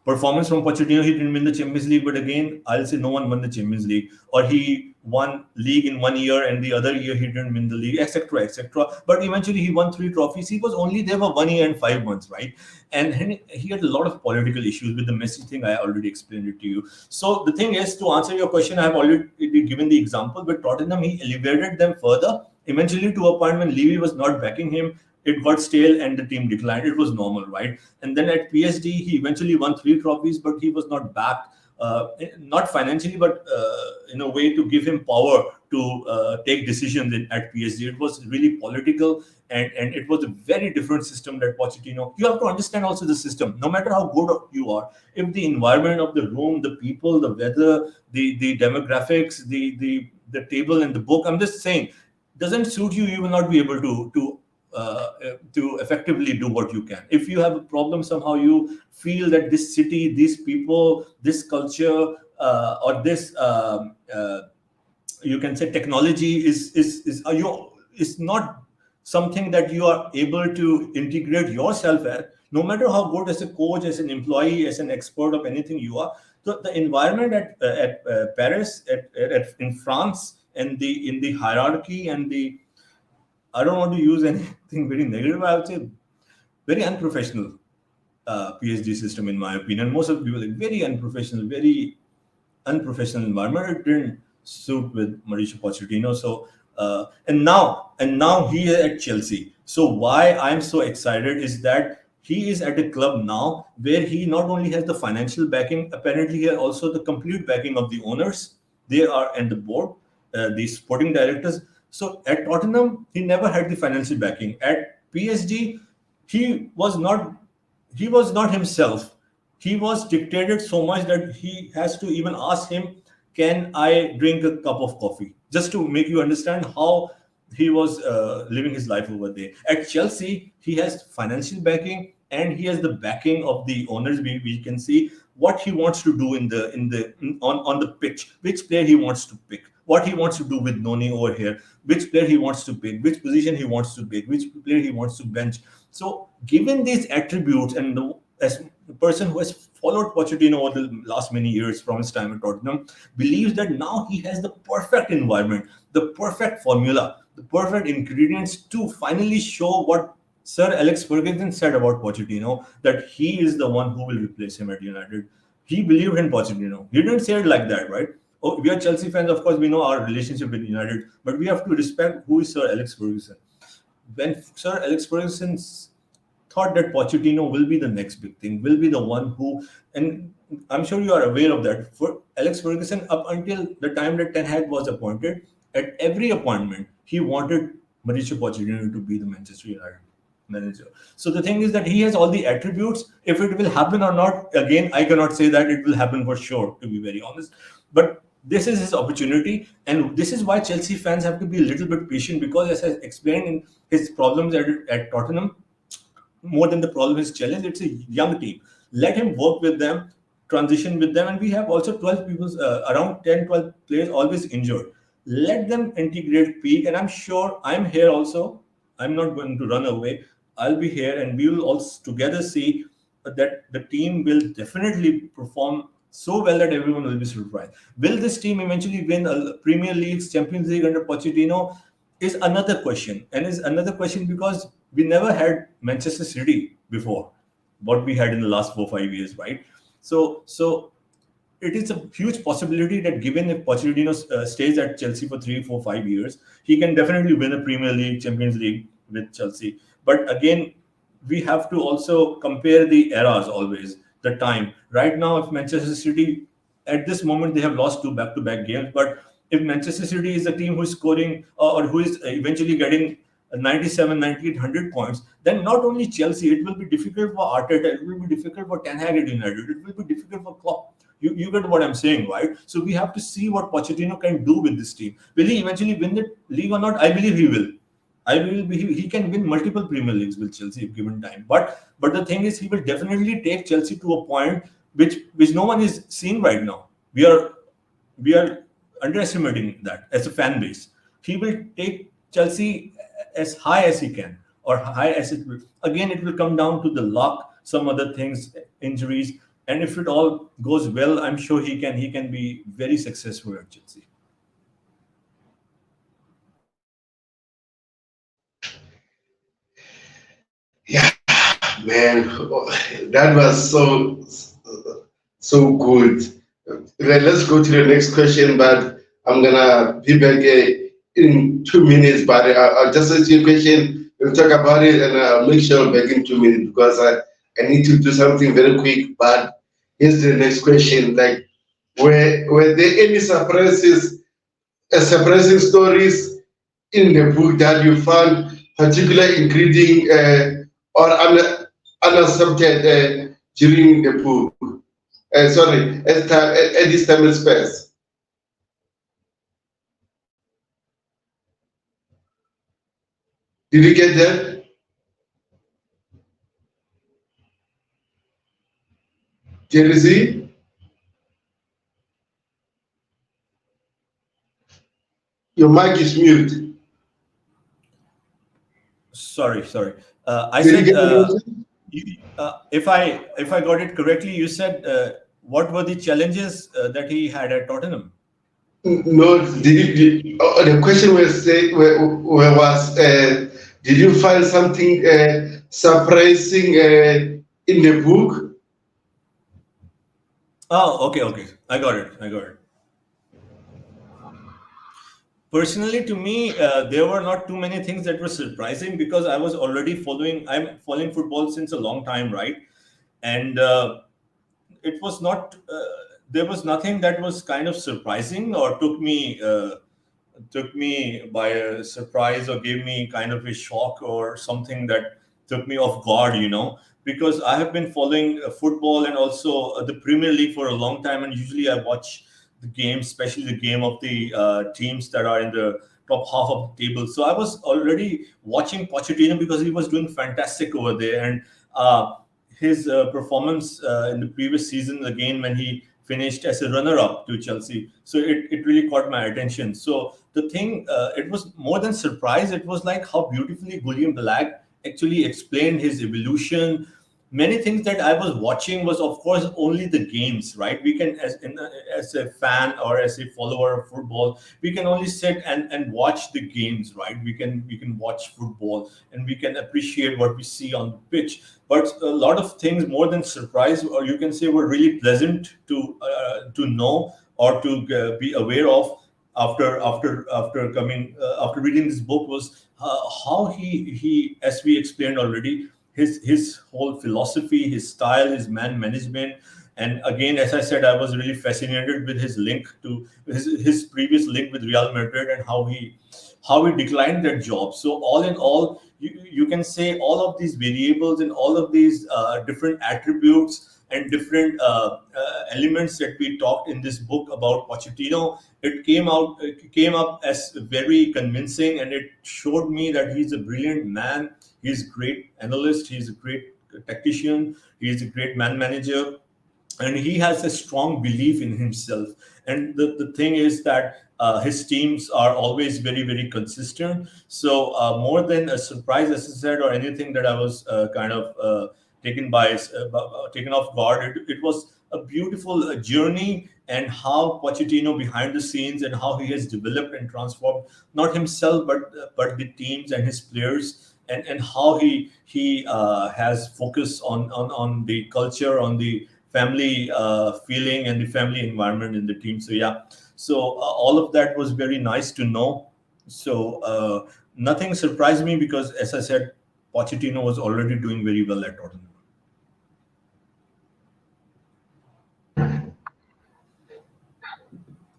performance from Pochettino. He didn't win the Champions League, but again, I'll say no one won the Champions League, or he won league in 1 year and the other year he didn't win the league, etc., etc. But eventually he won 3 trophies. He was only there for 1 year and 5 months, right? And he had a lot of political issues with the Messi thing. I already explained it to you. So the thing is, to answer your question, I have already given the example. With Tottenham, he elevated them further, eventually to a point when Levy was not backing him. It got stale and the team declined. It was normal, right? And then at PSG, he eventually won 3 trophies, but he was not backed, not financially, but in a way to give him power to take decisions at PSG. It was really political, and it was a very different system that Pochettino. You have to understand also the system. No matter how good you are, if the environment of the room, the people, the weather, the demographics, the table and the book, I'm just saying, doesn't suit you, you will not be able to effectively do what you can. If you have a problem, somehow you feel that this city, these people, this culture, or this you can say technology is not something that you are able to integrate yourself at, no matter how good as a coach, as an employee, as an expert of anything you are. So the environment at Paris, in France, in the hierarchy and the, I don't want to use anything very negative, I would say very unprofessional PSG system, in my opinion. Most of the people, like, very unprofessional, very unprofessional environment. It didn't suit with Mauriciopochettino. So and now he is at Chelsea. So why I'm so excited is that he is at a club now where he not only has the financial backing, apparently he has also the complete backing of the owners. They are and the board, the sporting directors. So at Tottenham, he never had the financial backing. At PSG, he was not he was not himself. He was dictated so much that he has to even ask him, can I drink a cup of coffee? Just to make you understand how he was living his life over there. At Chelsea, he has financial backing and he has the backing of the owners. We can see what he wants to do on the pitch, which player he wants to pick, what he wants to do with Noni over here, which player he wants to pick, which position he wants to pick, which player he wants to bench. So, given these attributes, and as a person who has followed Pochettino over the last many years from his time at Tottenham, believes that now he has the perfect environment, the perfect formula, the perfect ingredients to finally show what Sir Alex Ferguson said about Pochettino, that he is the one who will replace him at United. He believed in Pochettino. He didn't say it like that, right? Oh, we are Chelsea fans, of course, we know our relationship with United, but we have to respect who is Sir Alex Ferguson. When Sir Alex Ferguson thought that Pochettino will be the next big thing, will be the one who, and I'm sure you are aware of that. For Alex Ferguson, up until the time that Ten Hag was appointed, at every appointment, he wanted Mauricio Pochettino to be the Manchester United manager. So the thing is that he has all the attributes. If it will happen or not, again, I cannot say that it will happen for sure, to be very honest. But this is his opportunity, and this is why Chelsea fans have to be a little bit patient, because, as I explained, in his problems at Tottenham, more than the problem is challenge, it's a young team. Let him work with them, transition with them, and we have also 12 people, around 10, 12 players always injured. Let them integrate, peak, and I'm sure I'm here also. I'm not going to run away. I'll be here, and we will also together see that the team will definitely perform so well that everyone will be surprised. Will this team eventually win a Premier League, Champions League under Pochettino? Is another question, and is another question because we never had Manchester City before, what we had in the last 4 5 years, right? So it is a huge possibility that given if Pochettino stays at Chelsea for 3 4 5 years, he can definitely win a Premier League, Champions League with Chelsea. But again, we have to also compare the eras always, the time. Right now, if Manchester City, at this moment, they have lost 2 back-to-back games, but if Manchester City is a team who is scoring or who is eventually getting 97, 98, 100 points, then not only Chelsea, it will be difficult for Arteta, it will be difficult for Ten Hag at United, it will be difficult for Klopp. You get what I'm saying, right? So we have to see what Pochettino can do with this team. Will he eventually win the league or not? I believe he will. I believe he can win multiple Premier Leagues with Chelsea if given time. But the thing is, he will definitely take Chelsea to a point which no one is seeing right now. We are underestimating that as a fan base. He will take Chelsea as high as he can, or high as it will. Again, it will come down to the luck, some other things, injuries, and if it all goes well, I'm sure he can be very successful at Chelsea. Yeah, man, that was so good. Let's go to the next question, but I'm gonna be back in 2 minutes. But I'll just ask you a question. We'll talk about it, and I'll make sure I'm back in 2 minutes because I need to do something very quick. But here's the next question: like, were there any surprising stories in the book that you found particularly intriguing or unaccepted during the book? Sorry, at this time in Spurs. Did you get that? Jersey? Your mic is mute. Sorry. I Did you said, get the question? if I got it correctly, you said what were the challenges that he had at Tottenham? No, the question did you find something surprising in the book? Oh, okay, okay. I got it. I got it. Personally, to me, there were not too many things that were surprising because I was already following. I'm following football since a long time, right? And it was not. There was nothing that was kind of surprising or took me by a surprise or gave me kind of a shock or something that took me off guard, because I have been following football and also the Premier League for a long time, and usually I watch the games, especially the game of the teams that are in the top half of the table. So I was already watching Pochettino because he was doing fantastic over there, and his performance in the previous season again when he finished as a runner-up to Chelsea. So it really caught my attention. So the thing, it was more than surprise. It was like how beautifully Guillem Balague actually explained his evolution. Many things that I was watching was, of course, only the games, right? We can, as a fan or as a follower of football, we can only sit and watch the games, right? We can watch football and we can appreciate what we see on the pitch. But a lot of things, more than surprise, or you can say, were really pleasant to know or to be aware of after coming after reading this book was how he, as we explained already, his whole philosophy, his style, his man management. And again, as I said, I was really fascinated with his link to his previous link with Real Madrid and how he declined that job. So all in all, you can say all of these variables and all of these different attributes and different elements that we talked in this book about Pochettino, it came up as very convincing, and it showed me that he's a brilliant man. He's a great analyst. He's a great tactician. He's a great man manager, and he has a strong belief in himself. And the thing is that his teams are always very, very consistent. So more than a surprise, as I said, or anything that I was kind of taken off guard, it was a beautiful journey, and how Pochettino behind the scenes and how he has developed and transformed not himself but the teams and his players, and how he has focused on the culture, on the family feeling and the family environment in the team. So yeah, so all of that was very nice to know. So nothing surprised me because, as I said, Pochettino was already doing very well at Tottenham.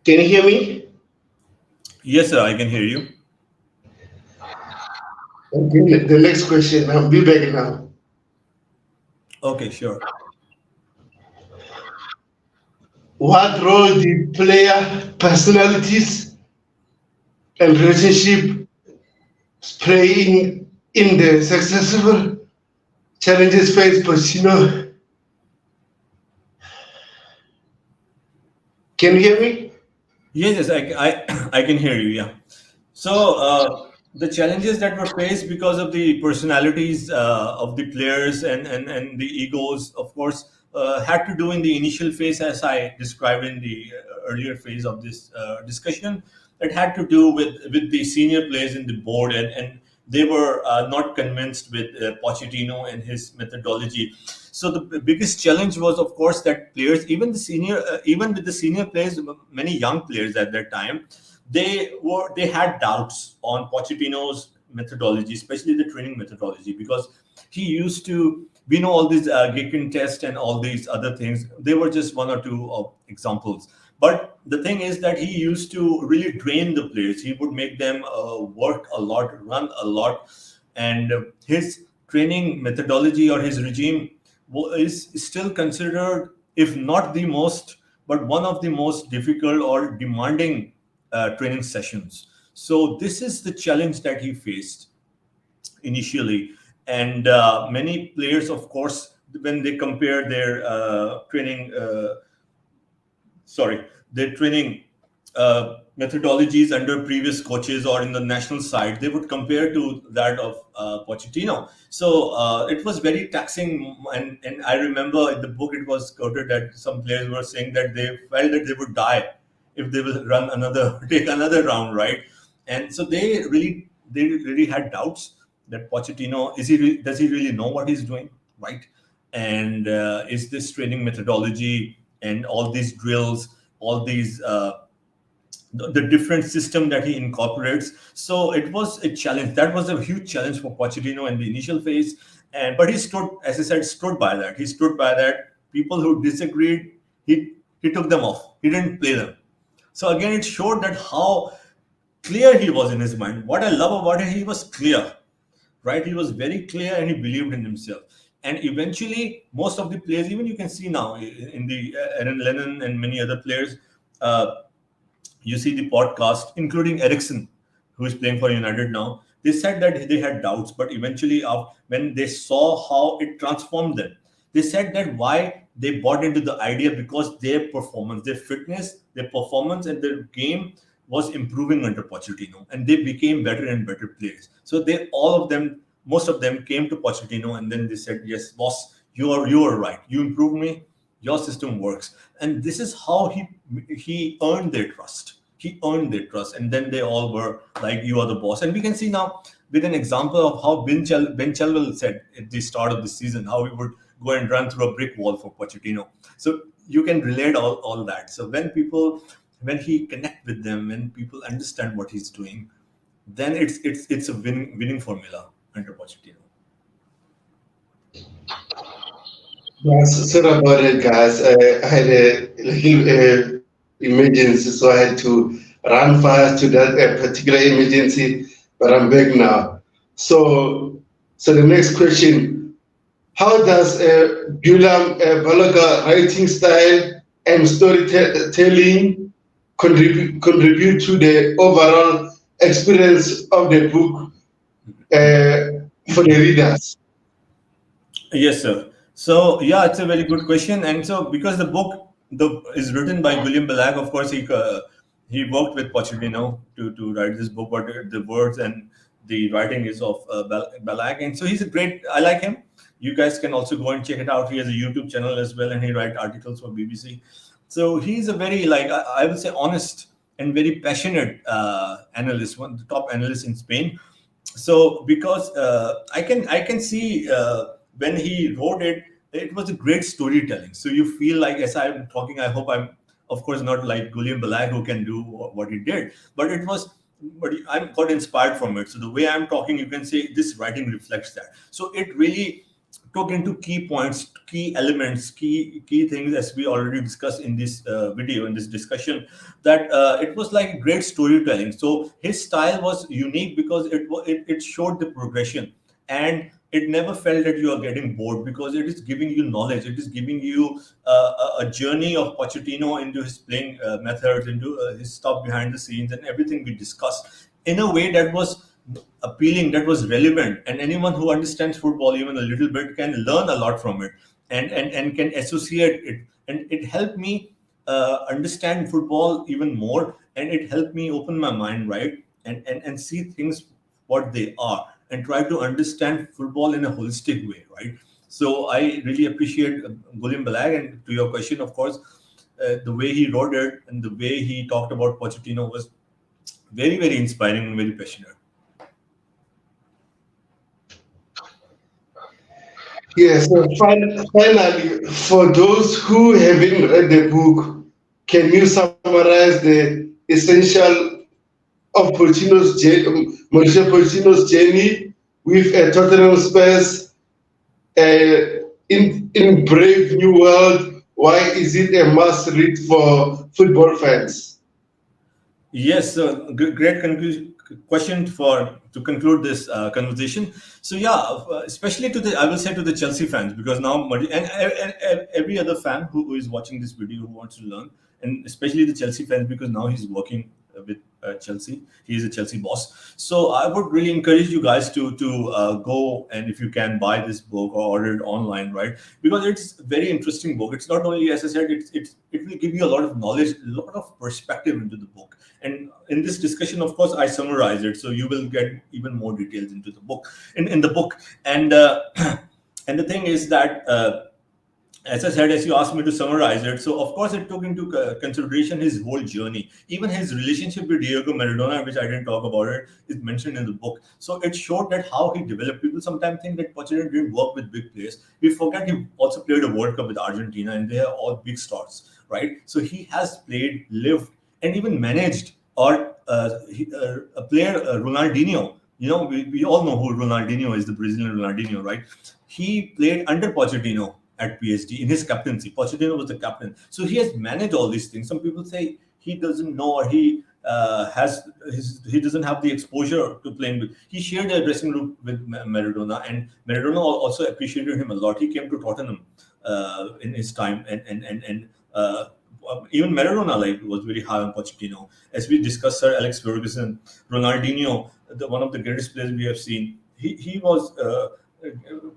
Can you hear me? Yes, sir, I can hear you. Okay, the next question. I'll be back now. Okay, sure. What role did player personalities and relationship play in the successful challenges faced Pochettino? Can you hear me? Yes, yes, I can hear you. Yeah. So the challenges that were faced because of the personalities of the players and the egos, of course, had to do in the initial phase, as I described in the earlier phase of this discussion. It had to do with the senior players in the board, and they were not convinced with Pochettino and his methodology. So the biggest challenge was, of course, that players, even with the senior players, many young players at that time, they had doubts on Pochettino's methodology, especially the training methodology, because he used to, we know all these Gakin test and all these other things. They were just one or two of examples. But the thing is that he used to really drain the players. He would make them work a lot, run a lot, and his training methodology or his regime is still considered, if not the most, but one of the most difficult or demanding training sessions. So this is the challenge that he faced initially, and many players, of course, when they compare their their training methodologies under previous coaches or in the national side, they would compare to that of Pochettino. So it was very taxing, and I remember in the book it was quoted that some players were saying that they felt that they would die if they will run another take another round, right? And so they really had doubts that Pochettino, does he really know what he's doing, right? And is this training methodology and all these drills, all these the different system that he incorporates. So it was a challenge. That was a huge challenge for Pochettino in the initial phase. And but he stood, as I said, stood by that. He stood by that. People who disagreed, he took them off. He didn't play them. So again, it showed that how clear he was in his mind. What I love about him, he was clear, right? He was very clear and he believed in himself. And eventually, most of the players, even you can see now in the Aaron Lennon and many other players, uh, you see the podcast, including Ericsson, who is playing for United now. They said that they had doubts, but eventually, when they saw how it transformed them, they said that why they bought into the idea because their performance, their fitness, their performance, and their game was improving under Pochettino, and they became better and better players. So they, all of them, most of them, came to Pochettino, and then they said, "Yes, boss, you are right. You improved me. Your system works." And this is how he earned their trust. He earned their trust, and then they all were like, "You are the boss." And we can see now with an example of how Ben Chilwell said at the start of the season how he would go and run through a brick wall for Pochettino. So you can relate all that. So when he connect with them, when people understand what he's doing, then it's a winning formula under Pochettino. Yes, sorry about it, guys. I had a little emergency, so I had to run fast to that particular emergency, but I'm back now. So, so the next question: how does Guillem Balague writing style and storytelling contribute to the overall experience of the book for the readers? Yes, sir. So yeah, it's a very good question. And so because the book is written by Guillem Balague, of course he worked with Pochettino to write this book, but the words and the writing is of Balague, and so he's a great. I like him. You guys can also go and check it out. He has a YouTube channel as well, and he writes articles for BBC. So he's a very, like, I would say, honest and very passionate analyst, one of the top analysts in Spain. So because I can see when he wrote it, it was a great storytelling. So you feel like, as I'm talking, I hope I'm, of course, not like Guillem Balague who can do what he did, but I got inspired from it. So the way I'm talking, you can say this writing reflects that. So it really took into key points, key elements, key things, as we already discussed in this video, in this discussion, that it was like great storytelling. So his style was unique because it showed the progression, and it never felt that you are getting bored because it is giving you knowledge. It is giving you a journey of Pochettino into his playing methods, into his stuff behind the scenes, and everything we discussed in a way that was appealing, that was relevant, and anyone who understands football even a little bit can learn a lot from it, and can associate it. And it helped me understand football even more, and it helped me open my mind, right, and see things what they are, and try to understand football in a holistic way, right? So I really appreciate Guillem Balague. And to your question, of course, the way he wrote it and the way he talked about Pochettino was very, very inspiring and very passionate. Yes, so finally, for those who haven't read the book, can you summarize the essential of Mauricio Pochettino's journey with Tottenham Spurs in Brave New World? Why is it a must read for football fans? Yes, great question for to conclude this conversation. So yeah, especially to the, I will say, to the Chelsea fans, because now and every other fan who is watching this video who wants to learn, and especially the Chelsea fans because now he's working with Chelsea. He is a Chelsea boss. So I would really encourage you guys to go, and if you can, buy this book or order it online, right? Because it's a very interesting book. It's not only, as I said, it will give you a lot of knowledge, a lot of perspective into the book. And in this discussion, of course, I summarize it, so you will get even more details into the book, in the book. And and the thing is that as I said, as you asked me to summarize it, so of course it took into consideration his whole journey, even his relationship with Diego Maradona, which I didn't talk about it, is mentioned in the book. So it showed that how he developed. People sometimes think that Pochettino didn't work with big players. We forget he also played a World Cup with Argentina, and they are all big stars, right? So he has played, lived, and even managed, or a player, Ronaldinho. We all know who Ronaldinho is, the Brazilian Ronaldinho, right? He played under Pochettino at PSG in his captaincy. Pochettino was the captain, so he has managed all these things. Some people say he doesn't know, or he doesn't have the exposure to playing with. He shared a dressing room with Maradona, and Maradona also appreciated him a lot. He came to Tottenham in his time, and even Maradona was very high on Pochettino. As we discussed, Sir Alex Ferguson, Ronaldinho, one of the greatest players we have seen. He was.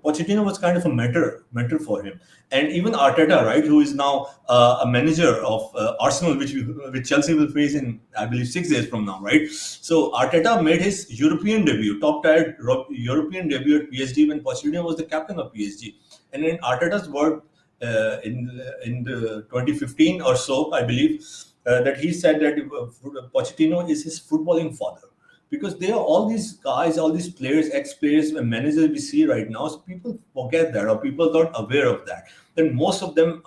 Pochettino was kind of a mentor for him, and even Arteta, right, who is now a manager of Arsenal, which Chelsea will face in, I believe, 6 days from now, right? So Arteta made his European debut, top-tier European debut at PSG when Pochettino was the captain of PSG, and in Arteta's word, in the 2015 or so, I believe, that he said that Pochettino is his footballing father, because there are all these guys, all these players, ex-players, and managers we see right now. So people forget that, or people are not aware of that. Then most of them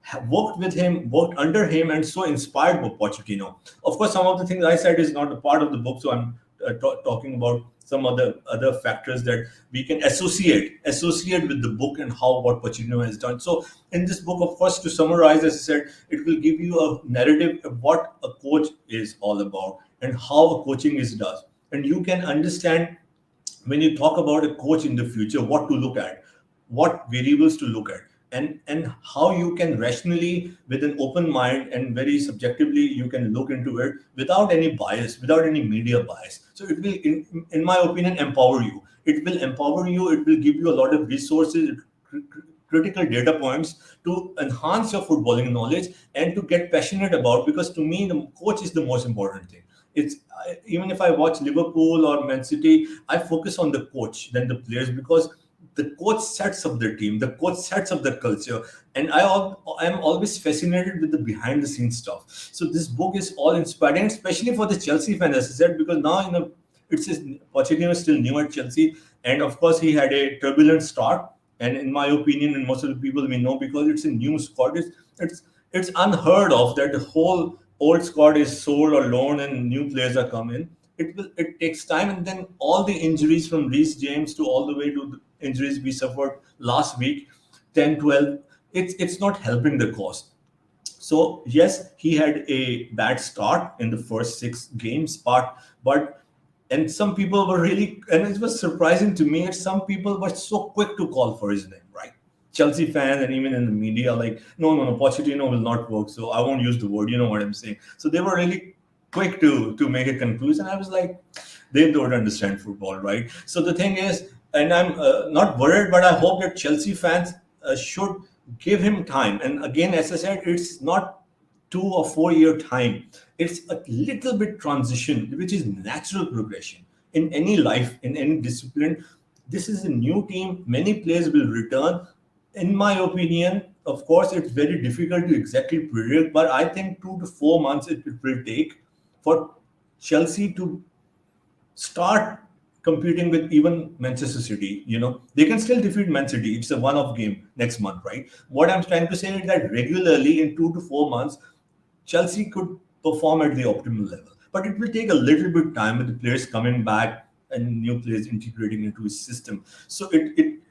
have worked with him, worked under him, and so inspired by Pochettino. Of course, some of the things I said is not a part of the book, so I'm talking about some other factors that we can associate with the book and how what Pochettino has done. So in this book, of course, to summarize, as I said, it will give you a narrative of what a coach is all about and how a coaching is done. And you can understand when you talk about a coach in the future, what to look at, what variables to look at, and how you can rationally, with an open mind and very subjectively, you can look into it without any bias, without any media bias. So it will, in my opinion, empower you. It will empower you. It will give you a lot of resources, critical data points to enhance your footballing knowledge and to get passionate about. Because to me, the coach is the most important thing. Even if I watch Liverpool or Man City, I focus on the coach than the players, because the coach sets up the team, the coach sets up the culture, and I'm always fascinated with the behind the scenes stuff. So this book is all inspiring, especially for the Chelsea fan, as I said, because now it's his, Pochettino is still new at Chelsea, and of course he had a turbulent start. And in my opinion, and most of the people may know, because it's a new squad, it's unheard of that the whole old squad is sold or loaned and new players are coming. It takes time, and then all the injuries from Reece James to all the way to the injuries we suffered last week, 10, 12, it's not helping the cause. So yes, he had a bad start in the first 6 games, but and some people were really, and it was surprising to me that some people were so quick to call for his name, right? Chelsea fans and even in the media, like, no, Pochettino will not work. So I won't use the word. You know what I'm saying? So they were really quick to make a conclusion. I was like, they don't understand football, right? So the thing is, and I'm not worried, but I hope that Chelsea fans should give him time. And again, as I said, it's not 2 or 4 year time. It's a little bit transition, which is natural progression in any life, in any discipline. This is a new team. Many players will return. In my opinion, of course, it's very difficult to exactly predict, but I think 2 to 4 months it will take for Chelsea to start competing with even Manchester City. They can still defeat Man City. It's a one-off game next month, right? What I'm trying to say is that regularly in 2 to 4 months, Chelsea could perform at the optimal level. But it will take a little bit time with the players coming back and new players integrating into his system. So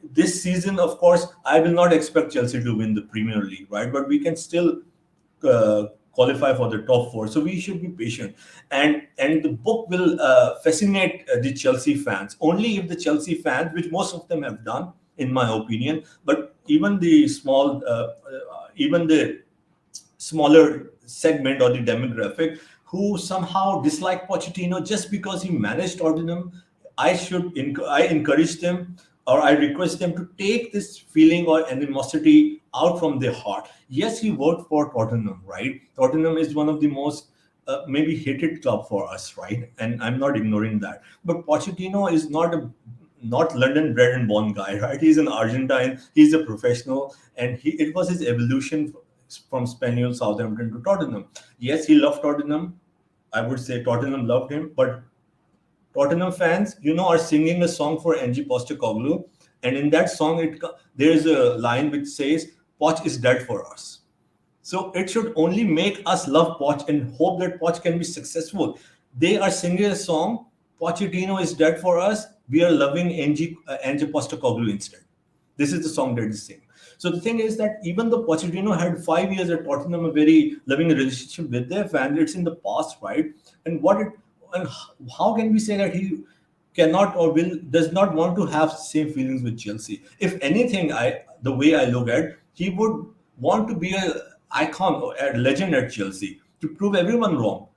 this season, of course, I will not expect Chelsea to win the Premier League, right? But we can still uh, qualify for the top four. So we should be patient, and the book will fascinate the Chelsea fans. Only if the Chelsea fans, which most of them have done, in my opinion, but even the smaller segment or the demographic who somehow dislike Pochettino just because he managed Tottenham, I encourage them, or I request them to take this feeling or animosity out from their heart. Yes, he worked for Tottenham, right? Tottenham is one of the most maybe hated club for us, right? And I'm not ignoring that. But Pochettino is not London bred and born guy, right? He's an Argentine. He's a professional, and it was his evolution from Spaniel Southampton to Tottenham. Yes, he loved Tottenham. I would say Tottenham loved him, but Tottenham fans, are singing a song for Angie Postecoglou, and in that song, there is a line which says, "Poch is dead for us." So it should only make us love Poch and hope that Poch can be successful. They are singing a song, Pochettino is dead for us. We are loving Ange Postecoglou instead. This is the song that is sing. So the thing is that even though Pochettino had 5 years at Tottenham, a very loving relationship with their fans, it's in the past, right? And and how can we say that he cannot or will does not want to have same feelings with Chelsea? If anything, the way I look at, he would want to be a icon or a legend at Chelsea to prove everyone wrong,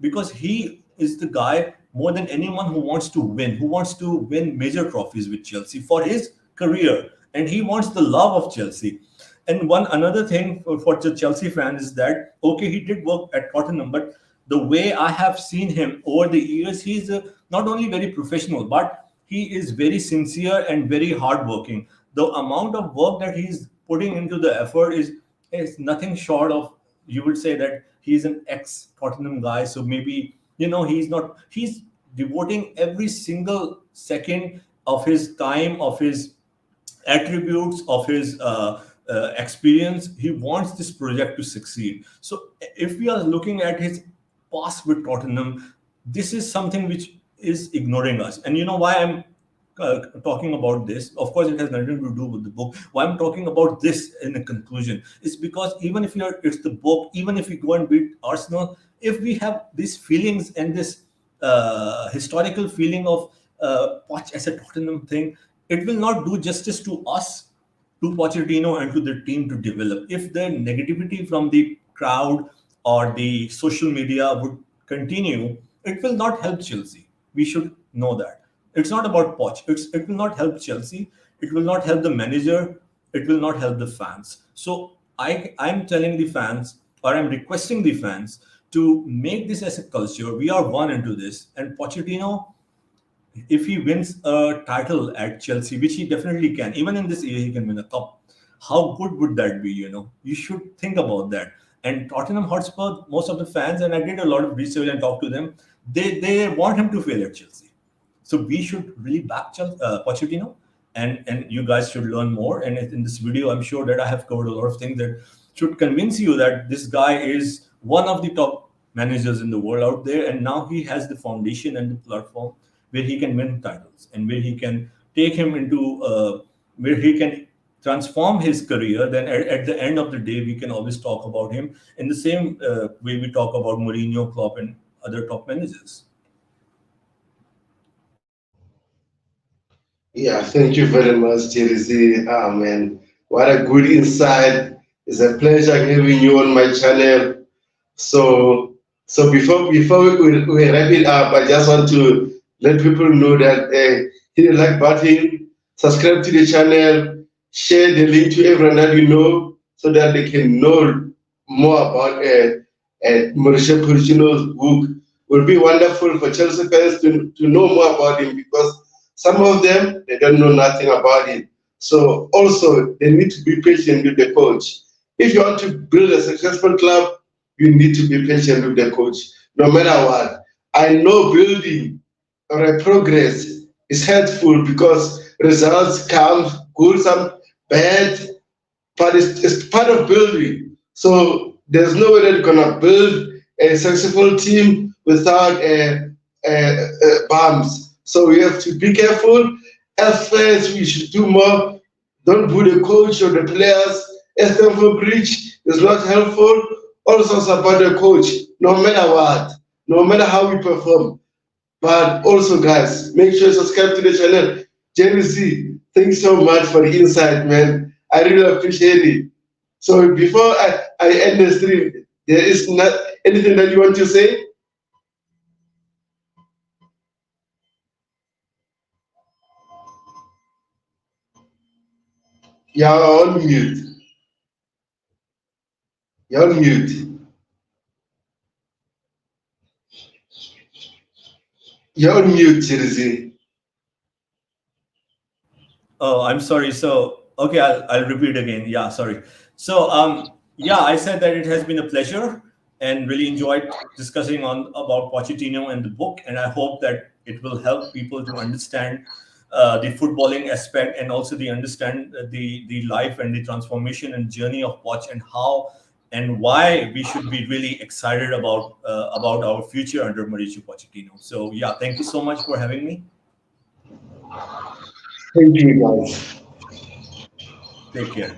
because he is the guy more than anyone who wants to win major trophies with Chelsea for his career, and he wants the love of Chelsea. And one another thing for the Chelsea fan is that okay, he did work at Tottenham, but the way I have seen him over the years, he's not only very professional, but he is very sincere and very hardworking. The amount of work that he's putting into the effort is nothing short of, you would say that he's an ex Tottenham guy. So maybe he's not. He's devoting every single second of his time, of his attributes, of his experience. He wants this project to succeed. So if we are looking at his past with Tottenham, this is something which is ignoring us. And you know why I'm talking about this? Of course, it has nothing to do with the book. Why I'm talking about this in a conclusion is because even if it's the book, even if we go and beat Arsenal, if we have these feelings and this historical feeling of Poch as a Tottenham thing, it will not do justice to us, to Pochettino, and to the team to develop. If the negativity from the crowd or the social media would continue, it will not help Chelsea. We should know that. It's not about Poch. It will not help Chelsea. It will not help the manager. It will not help the fans. So I'm telling the fans, or I'm requesting the fans to make this as a culture. We are one into this, and Pochettino, if he wins a title at Chelsea, which he definitely can, even in this year, he can win a cup. How good would that be? You should think about that. And Tottenham Hotspur, most of the fans, and I did a lot of research and talked to them, they want him to fail at Chelsea. So we should really back Pochettino, and you guys should learn more. And in this video, I'm sure that I have covered a lot of things that should convince you that this guy is one of the top managers in the world out there, and now he has the foundation and the platform where he can win titles and where he can take him into where he can transform his career. Then at the end of the day, we can always talk about him in the same way we talk about Mourinho, Klopp, and other top managers. Yeah, thank you very much, Chelsea. Man, what a good insight. It's a pleasure having you on my channel. So, before we wrap it up, I just want to let people know that hit the like button, subscribe to the channel, share the link to everyone that you know, so that they can know more about Mauricio Pochettino's book. Will be wonderful for Chelsea fans to know more about him, because some of them they don't know nothing about him. So also they need to be patient with the coach. If you want to build a successful club, you need to be patient with the coach, no matter what. I know building or a progress is helpful because results come good, some bad, but it's part of building. So there's no way that you're gonna build a successful team without bumps. So we have to be careful. As fans, we should do more. Don't boo the coach or the players. Stamford Bridge is not helpful. Also support the coach, no matter what, no matter how we perform. But also, guys, make sure you subscribe to the channel. Jenny Z, thanks so much for the insight, man. I really appreciate it. So before I end the stream, there is not anything that you want to say? You're on mute. You're on mute. You're on mute, Chirizi. Oh, I'm sorry. So, okay, I'll repeat again. Yeah, sorry. So, yeah, I said that it has been a pleasure and really enjoyed discussing on about Pochettino and the book, and I hope that it will help people to understand the footballing aspect and also the understand the life and the transformation and journey of Poch and how and why we should be really excited about our future under Mauricio Pochettino. So, yeah, thank you so much for having me. Thank you, guys. Take care.